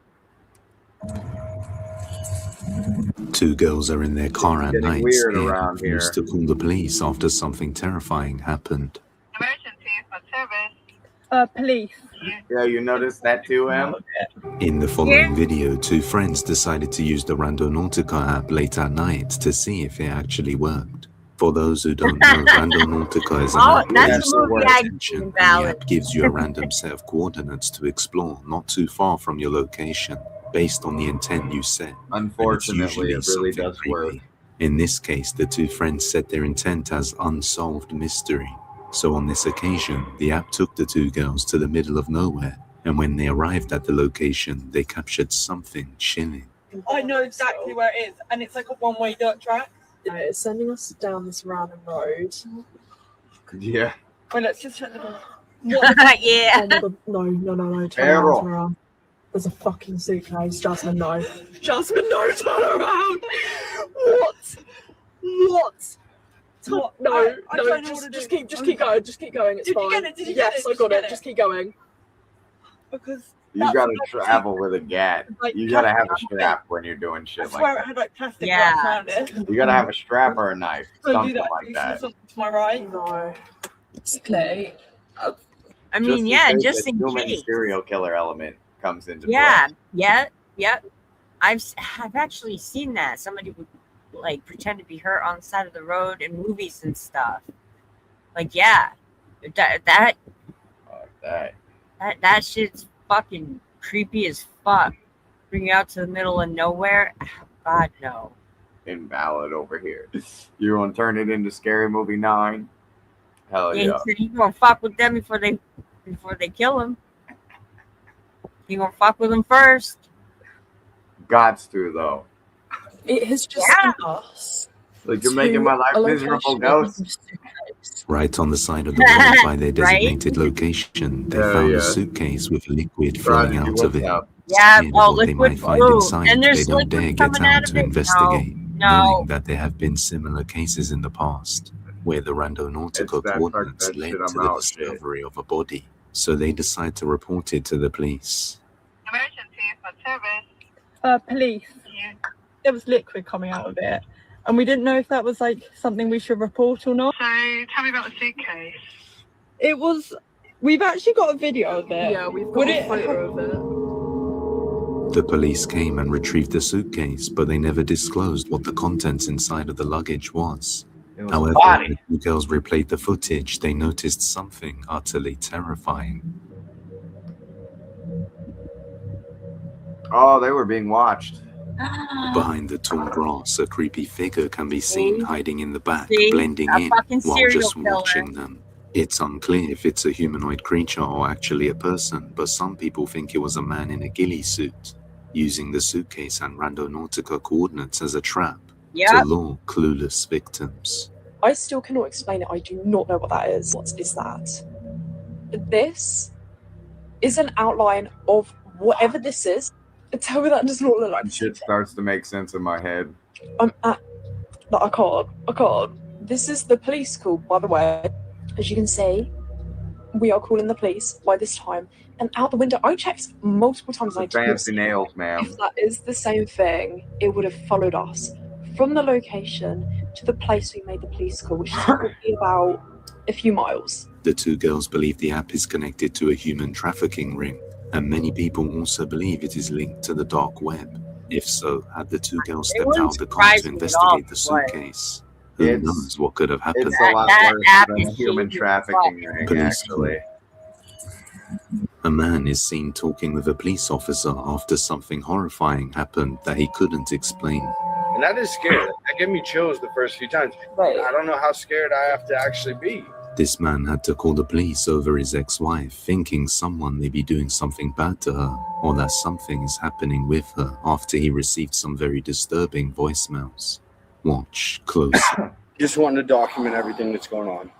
Two girls are in their car at getting night, weird scared around and forced to call the police after something terrifying happened. Police. Yeah, you noticed that too, Em? In the following video, two friends decided to use the Randonautica app late at night to see if it actually worked. For those who don't know, Randonautica is an app that's based a on movie I attention, and the valid. app gives you a random set of coordinates to explore not too far from your location, based on the intent you set. Unfortunately, it really does work. In this case, the two friends set their intent as unsolved mystery. So on this occasion, the app took the two girls to the middle of nowhere, and when they arrived at the location, they captured something chilling. I know exactly where it is, and it's like a one-way dirt track. It's sending us down this random road. Yeah. Well, let's just check the door. Yeah. Oh my God. No. Turn Errol. around. There's a fucking suitcase. Jasmine, no. Jasmine, no, turn around. What? No, just keep going. It's fine. Yes, I got it. Just keep going. Because You gotta travel with a gat. You gotta have a strap when you're doing shit like it that. had like plastic Yeah. wrapped around it. You gotta have a strap or a knife, Don't do something that. like that. To my right. No. It's clay. I mean, just the in human case. serial killer element comes into Yeah, play. yep. I've actually seen that. Somebody would like pretend to be her on the side of the road in movies and stuff. Like, yeah, that shit's fucking creepy as fuck. Bring you out to the middle of nowhere. Oh, God, no. Invalid over here. You want to turn it into Scary Movie 9? Hell Yeah, yeah. he said you gonna fuck with them before they kill him. You gonna fuck with them first. Gots to though. It has just sent us. Like you're making my life miserable, ghost. Right on the side of the road by their designated location, they found a suitcase with liquid flowing out of it. Yeah, Scared of what they might find inside, and they there's don't dare liquid get coming out out of to it. investigate, No. knowing that there have been similar cases in the past where the Randonautica coordinates led to the discovery of a body. So they decide to report it to the police. Police. There was liquid coming out of it, and we didn't know if that was like something we should report or not. So tell me about the suitcase. It was. We've actually got a video of it. Yeah, we've got a photo of it. The police came and retrieved the suitcase, but they never disclosed what the contents inside of the luggage was. However, when the two girls replayed the footage, they noticed something utterly terrifying. Oh, they were being watched. Behind the tall grass, a creepy figure can be seen hiding in the back, See? blending A in fucking while serial just killer. watching them. It's unclear if it's a humanoid creature or actually a person, but some people think it was a man in a ghillie suit, using the suitcase and Randonautica coordinates as a trap to lure clueless victims. I still cannot explain it. I do not know what that is. What is that? This is an outline of whatever this is. Tell me that does not look like Shit starts to make sense in my head. I can't. This is the police call, by the way. As you can see, we are calling the police by this time. And out the window, I checked multiple times. I Fancy nails, ma'am. If that is the same thing, it would have followed us from the location to the place we made the police call, which is probably about a few miles. The two girls believe the app is connected to a human trafficking ring, and many people also believe it is linked to the dark web. If so, had the two girls stepped out of the car to investigate the suitcase? Who knows what could have happened? It's a lot That worse app than is human shady as trafficking fuck. ring, Police actually. A man is seen talking with a police officer after something horrifying happened that he couldn't explain. And that is scary. That gave me chills the first few times. Right. I don't know how scared I have to actually be. This man had to call the police over his ex-wife, thinking someone may be doing something bad to her, or that something is happening with her after he received some very disturbing voicemails. Watch closely. Just wanting to document everything that's going on.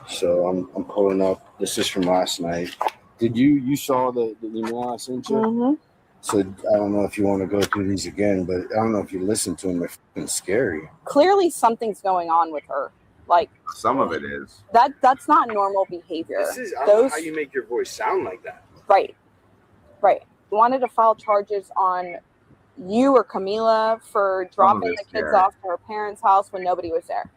So I'm pulling up. This is from last night. Did you saw the email I sent you? Mm-hmm. So I don't know if you want to go through these again, but I don't know if you listen to them. They're fucking scary. Clearly, something's going on with her. Like Some of it is. that's not normal behavior. This is I don't know how you make your voice sound like that. Right. Wanted to file charges on you or Camila for dropping the kids off to her parents' house when nobody was there.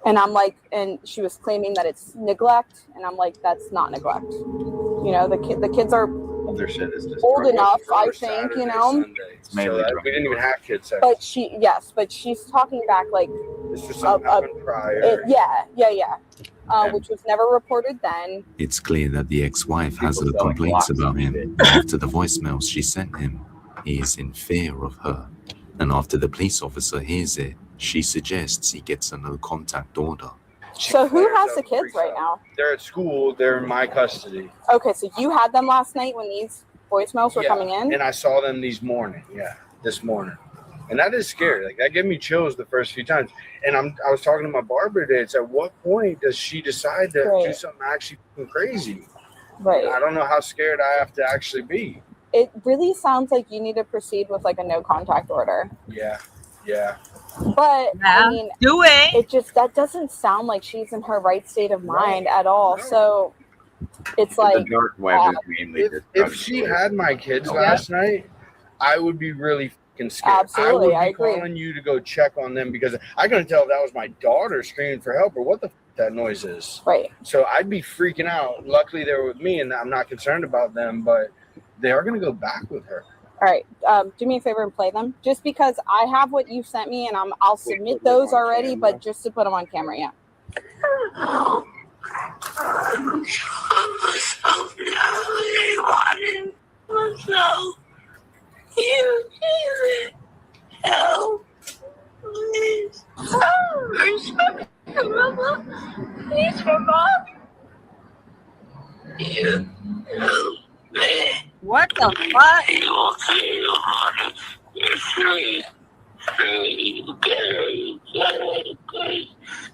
And I'm like, and she was claiming that it's neglect, and I'm like, that's not neglect. You know, the kids are Other shit is just old enough, I think. Saturday, You know, Sunday. mainly So we didn't even have kids sex. but she's talking back like This was something happened prior. which was never reported then. It's clear that the ex-wife has her complaints about him. After the voicemails she sent him, he is in fear of her. And after the police officer hears it, she suggests he gets a no-contact order. So who has the kids right now? They're at school. They're in my custody. Okay, so you had them last night when these voicemails were coming in? And I saw them this morning. And that is scary. Like that gave me chills the first few times. And I was talking to my barber today. It's at what point does she decide to do something actually crazy? Right. I don't know how scared I have to actually be. It really sounds like you need to proceed with like a no contact order. Yeah. But I mean, do it. It just that doesn't sound like she's in her right state of mind at all. So it's like the dark web is mainly If she had my kids last night, I would be really fucking scared. Absolutely, I I would be agree. calling you to go check on them because I couldn't tell if that was my daughter screaming for help or what the that noise is. Right. So I'd be freaking out. Luckily, they were with me, and I'm not concerned about them. But they are going to go back with her. all right, do me a favor and play them. Just because I have what you sent me, and I'll submit those already, but just to put them on camera, yeah. So, you Jesus, help, please. Respect the mother. Please for mom. You help me. What the fuck? You will see your mother. You're free. Free. Get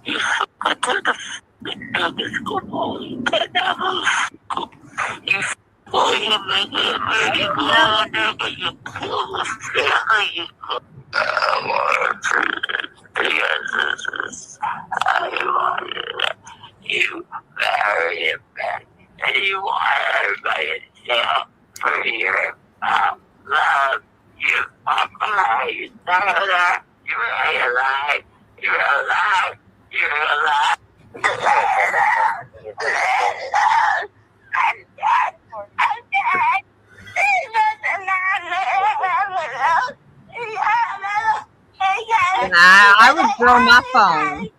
you fucking the nuggets. Come on. Get down. You oh, you make it go, never you kill the feeling. I want to yes, I want you marry him back, and you want everybody to know for your love. You are alive. You're alive. You're alive. You're alive. You're alive. I'm dead. I'm dead. I would throw my phone.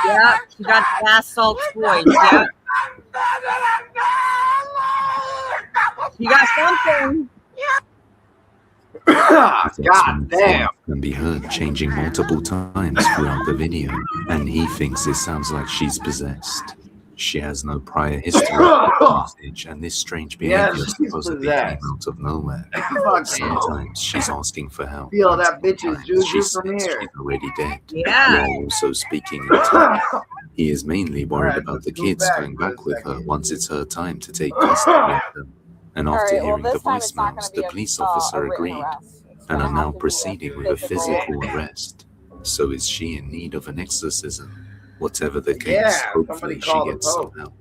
Yep, she got the assault toys. Yep. You got something. God damn. Can be heard changing multiple times throughout the video, and he thinks it sounds like she's possessed. She has no prior history of usage, and this strange behavior Yes, she's supposedly came possessed. out of nowhere. Fuck Sometimes she's asking for help. Feel that bitch's She juju says from here. she's already dead. Yeah. While also speaking in tongues. He is mainly worried Alright, about the let's go kids back going for a back with her second. once it's her time to take custody of them. And All after right, well, hearing the this time it's not voicemails, gonna the be police a officer written agreed arrest. It's and gonna are have now to be proceeding with a physical. physical arrest. So is she in need of an exorcism? Whatever the case, Yeah, hopefully somebody she call the gets some Pope. help.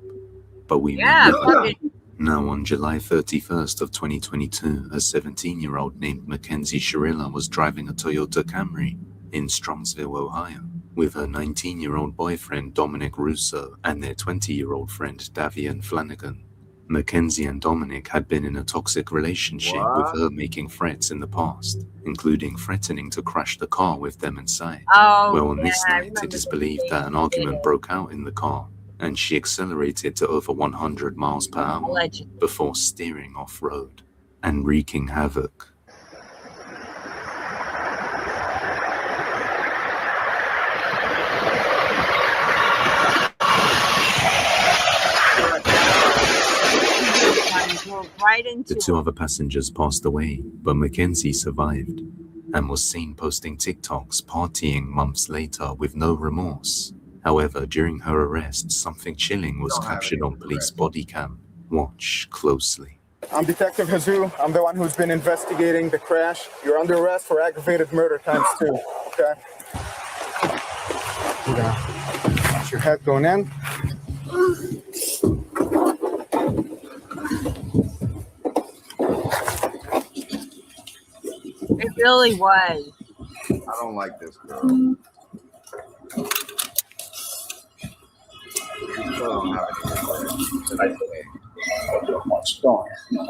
But we Yeah, meet with her. fucking Now on July 31st of 2022, a 17-year-old named Mackenzie Shirilla was driving a Toyota Camry in Strongsville, Ohio, with her 19-year-old boyfriend Dominic Russo and their 20-year-old friend Davian Flanagan. Mackenzie and Dominic had been in a toxic relationship with her making threats in the past, including threatening to crash the car with them inside. Oh, On this yeah, I night, it remember is the believed day that an she argument did broke out in the car, and she accelerated to over 100 miles per hour Allegedly. before steering off-road and wreaking havoc. Right into The two other passengers passed away, but Mackenzie survived and was seen posting TikToks partying months later with no remorse. However, during her arrest, something chilling was captured on police body cam. Watch closely. I'm Detective Jesus. I'm the one who's been investigating the crash. You're under arrest for aggravated murder ×2. Okay? Watch your head going in. It really was. I don't like this girl. You still don't have any What's going on?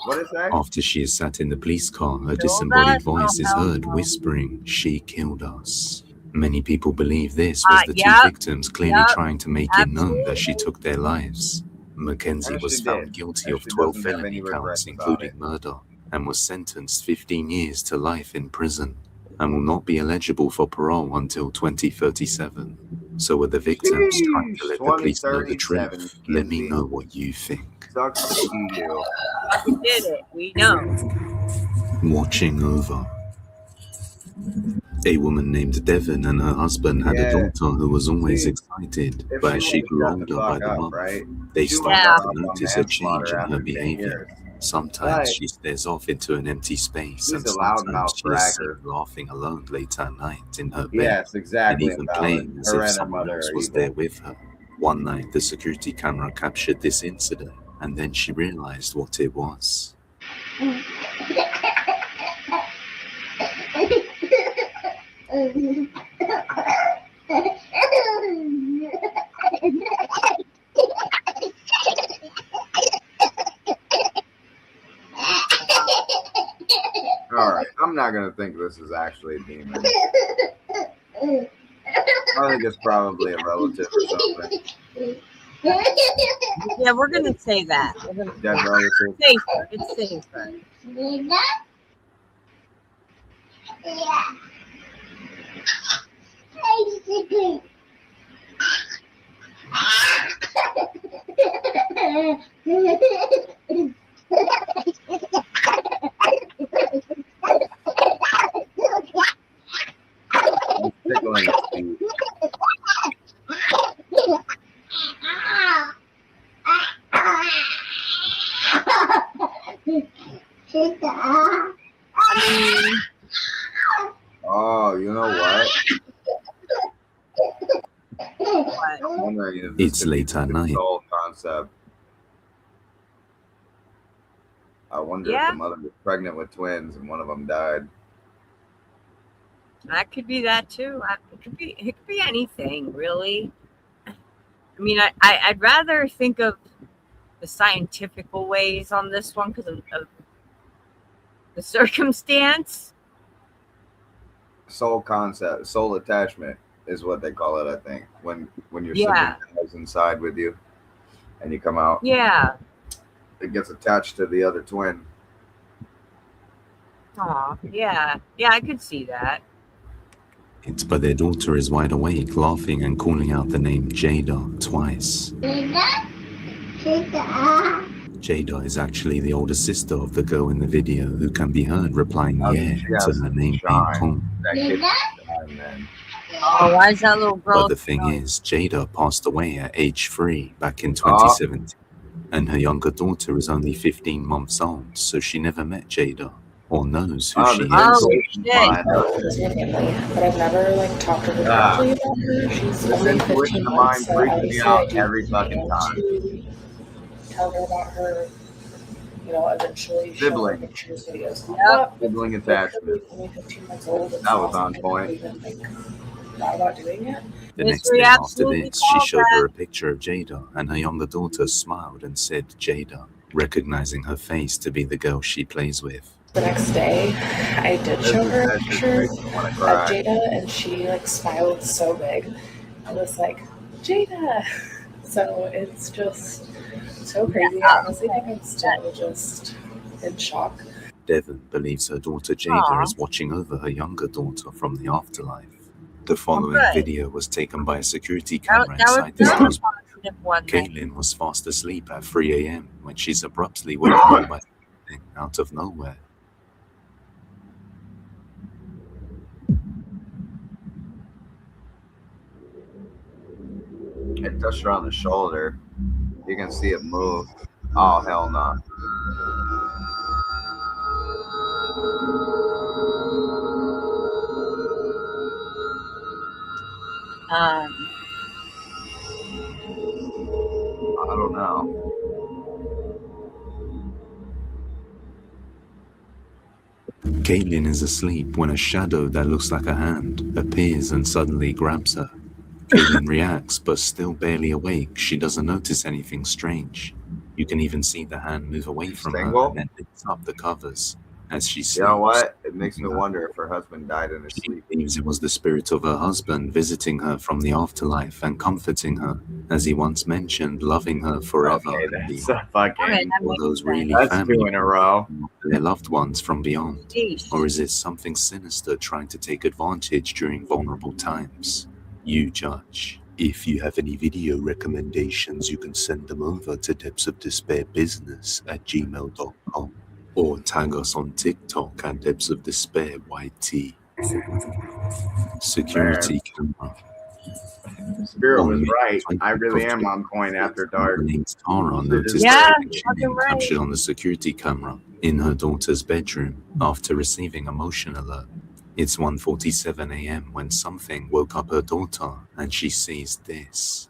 What is that? After she is sat in the police car, her disembodied voice is heard whispering, "She killed us." Many people believe this was the two victims clearly trying to make it known that she took their lives. Mackenzie was found guilty of 12 felony counts, including murder, and was sentenced 15 years to life in prison, and will not be eligible for parole until 2037. So were the victims trying to let the police know the truth? Let me know what you think. Sucks to see you. We did it. We know. Watching over. A woman named Devon and her husband had a daughter who was always excited, but as she grew older by the month, they started to notice a change in her behavior. Sometimes she stares off into an empty space, and sometimes she is seen laughing alone late at night in her bed, Yes, exactly, and even Valid. playing as Her if and her someone mother else are was evil. there with her. One night, the security camera captured this incident, and then she realized what it was. Alright, I'm not gonna think this is actually a demon. I think it's probably a relative or something. Yeah, we're gonna say that. We're gonna Dead relative. safer. It's safer. He's tickling his feet. Oh, you know what? I'm wondering if this It's could be late at night. the whole concept. I wonder if the mother was pregnant with twins and one of them died. That could be that too. It could be anything, really. I mean, I'd rather think of the scientific ways on this one because of the circumstance. Soul concept, soul attachment is what they call it, I think. When your Yeah. sibling goes inside with you and you come out. Yeah. It gets attached to the other twin. Aw, yeah. Yeah, I could see that. But their daughter is wide awake, laughing and calling out the name Jada twice. Jada is actually the older sister of the girl in the video, who can be heard replying yeah to her name being called. That kid died, man. Oh, why is that little girl? But the thing is, Jada passed away at age 3 back in 2017, and her younger daughter is only 15 months old, so she never met Jada or knows who she is. Significantly, but I've never talked to her directly about her. She's only 15 months, so I freaks me obviously out every fucking time. to tell her about her eventually show her Sibling. pictures, videos, and all Yep. that. Sibling But because attachment. he's only 15 months old, it's That was not on something I've point. even thought about doing it. The next Mystery day after absolutely this, she called showed her that. a picture of Jada, and her younger daughter smiled and said Jada, recognizing her face to be the girl she plays with. The next day, I did show her a picture of cry. Jada, and she smiled so big. I was like, Jada. So it's just so crazy. I honestly think I'm still just in shock. Devon believes her daughter Jada is watching over her younger daughter from the afterlife. The following good. video was taken by a security That camera was inside this another house. positive one. Then. Caitlin was fast asleep at 3 a.m. when she's abruptly woken up by something out of nowhere. It touched her on the shoulder. You can see it move. Oh, hell no. I don't know. Caitlin is asleep when a shadow that looks like a hand appears and suddenly grabs her. Caitlin reacts, but still barely awake. She doesn't notice anything strange. You can even see the hand move away from her Single? and then lifts up the covers as she sleeps. You know what? It makes me wonder if her husband died in his sleep. She believes it was the spirit of her husband visiting her from the afterlife and comforting her, as he once mentioned, loving her forever. Okay, and that's beyond. a fucking. Or those really That's family 2 in a row. their loved ones from beyond. Jeez. Or is it something sinister trying to take advantage during vulnerable times? You judge. If you have any video recommendations, you can send them over to depthsofdespairbusiness@gmail.com or tag us on TikTok at depthsofdespair.yt. Security camera. Spirit was right. I really am on point after dark. Tara noticed Yeah, something chilling captured on the security camera in her daughter's bedroom after receiving a motion alert. It's 1:47 a.m. when something woke up her daughter and she sees this.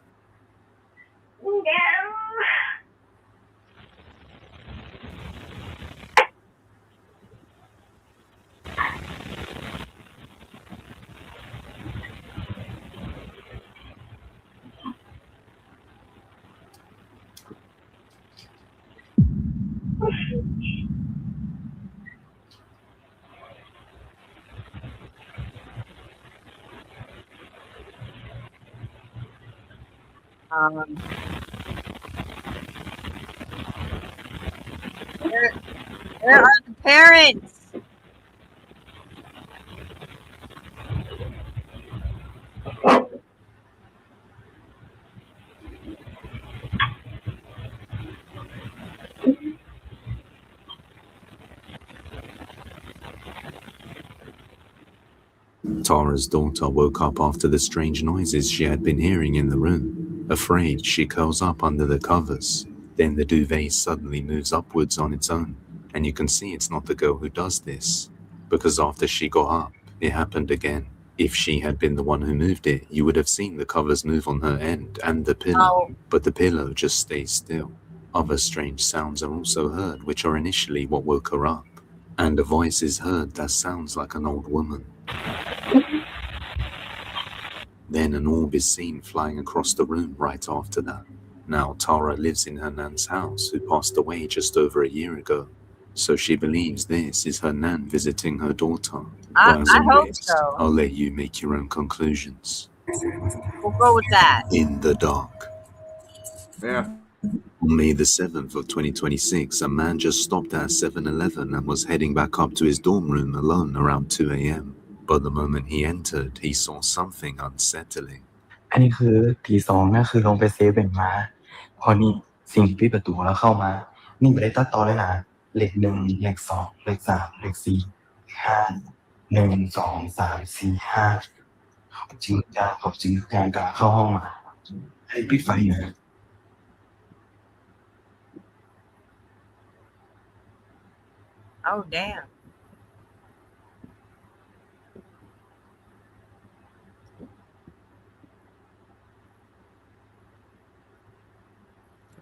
Where are the parents? Tara's daughter woke up after the strange noises she had been hearing in the room. Afraid, she curls up under the covers. Then the duvet suddenly moves upwards on its own, and you can see it's not the girl who does this, because after she got up, it happened again. If she had been the one who moved it, you would have seen the covers move on her end and the pillow, but the pillow just stays still. Other strange sounds are also heard, which are initially what woke her up, and a voice is heard that sounds like an old woman. Then an orb is seen flying across the room right after that. Now Tara lives in her nan's house, who passed away just over a year ago. So she believes this is her nan visiting her daughter. But as I hope always, so. I'll let you make your own conclusions. We'll go with that. In the dark. Yeah. On May the 7th of 2026, a man just stopped at 7-Eleven and was heading back up to his dorm room alone around 2 a.m. But the moment he entered, he saw something unsettling. อันนี้คือตีสองนะคือลงไปเซฟเป็นมาพอนี่สิ่งปิดประตูแล้วเข้ามานี่ไม่ได้ตัดต่อเลยนะเลข1เลข2เลข3เลข4 5 1 2 3 4 5ขอบจริงจังขอบจริงการกล้าเข้าห้องมาให้ปิดไฟนะ Oh, damn.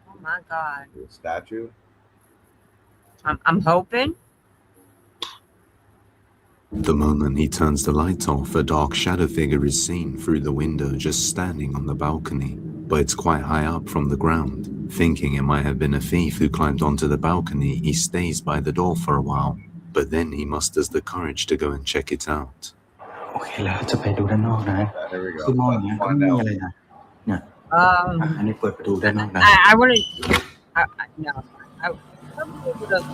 Oh, my God. Statue? I'm hoping. The moment he turns the light off, a dark shadow figure is seen through the window just standing on the balcony, but it's quite high up from the ground. Thinking it might have been a thief who climbed onto the balcony, he stays by the door for a while, but then he musters the courage to go and check it out. โอเคแล้วจะไปดูด้านนอกนะ There we go. คือมองอย่างเงี้ยก็ไม่มีอะไรนะเนี่ยอันนี้เปิดประตูด้านนอกนะ I wouldn't. No. I probably would have.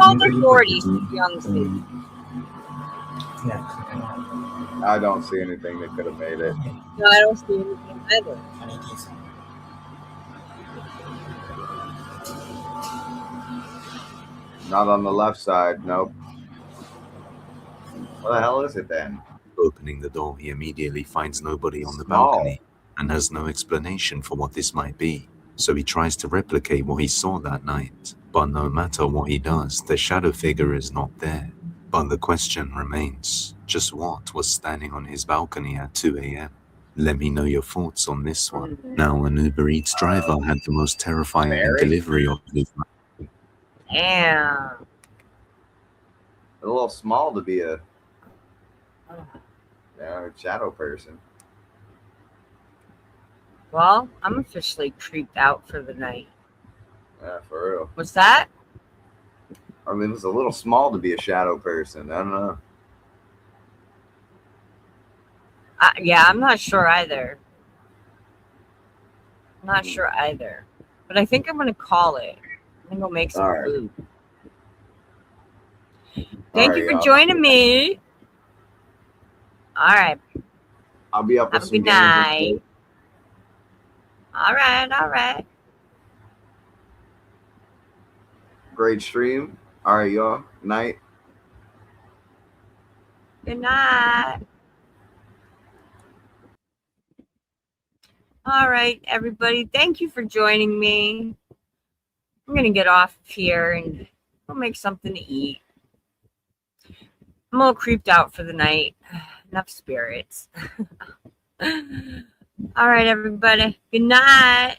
All the authorities, young city. I don't see anything that could have made it. No, I don't see anything either. Not on the left side. Nope. What the hell is it then? Opening the door, he immediately finds nobody on the Small. balcony and has no explanation for what this might be. So he tries to replicate what he saw that night. But no matter what he does, the shadow figure is not there. But the question remains, just what was standing on his balcony at 2 a.m.? Let me know your thoughts on this one. Now, an Uber Eats driver had the most terrifying delivery of his life. Damn. A little small to be a shadow person. Well, I'm officially creeped out for the night. Yeah, for real. What's that? I mean, it's a little small to be a shadow person. I don't know. Yeah, I'm not sure either. Not sure either. But I think I'm going to call it. I'm going to go make some food. Thank you for joining me. All right. I'll be up with Have a some good night. All right. Great stream. All right, y'all. Night. Good night. All right, everybody. Thank you for joining me. I'm going to get off here and go make something to eat. I'm a little creeped out for the night. Enough spirits. All right, everybody. Good night.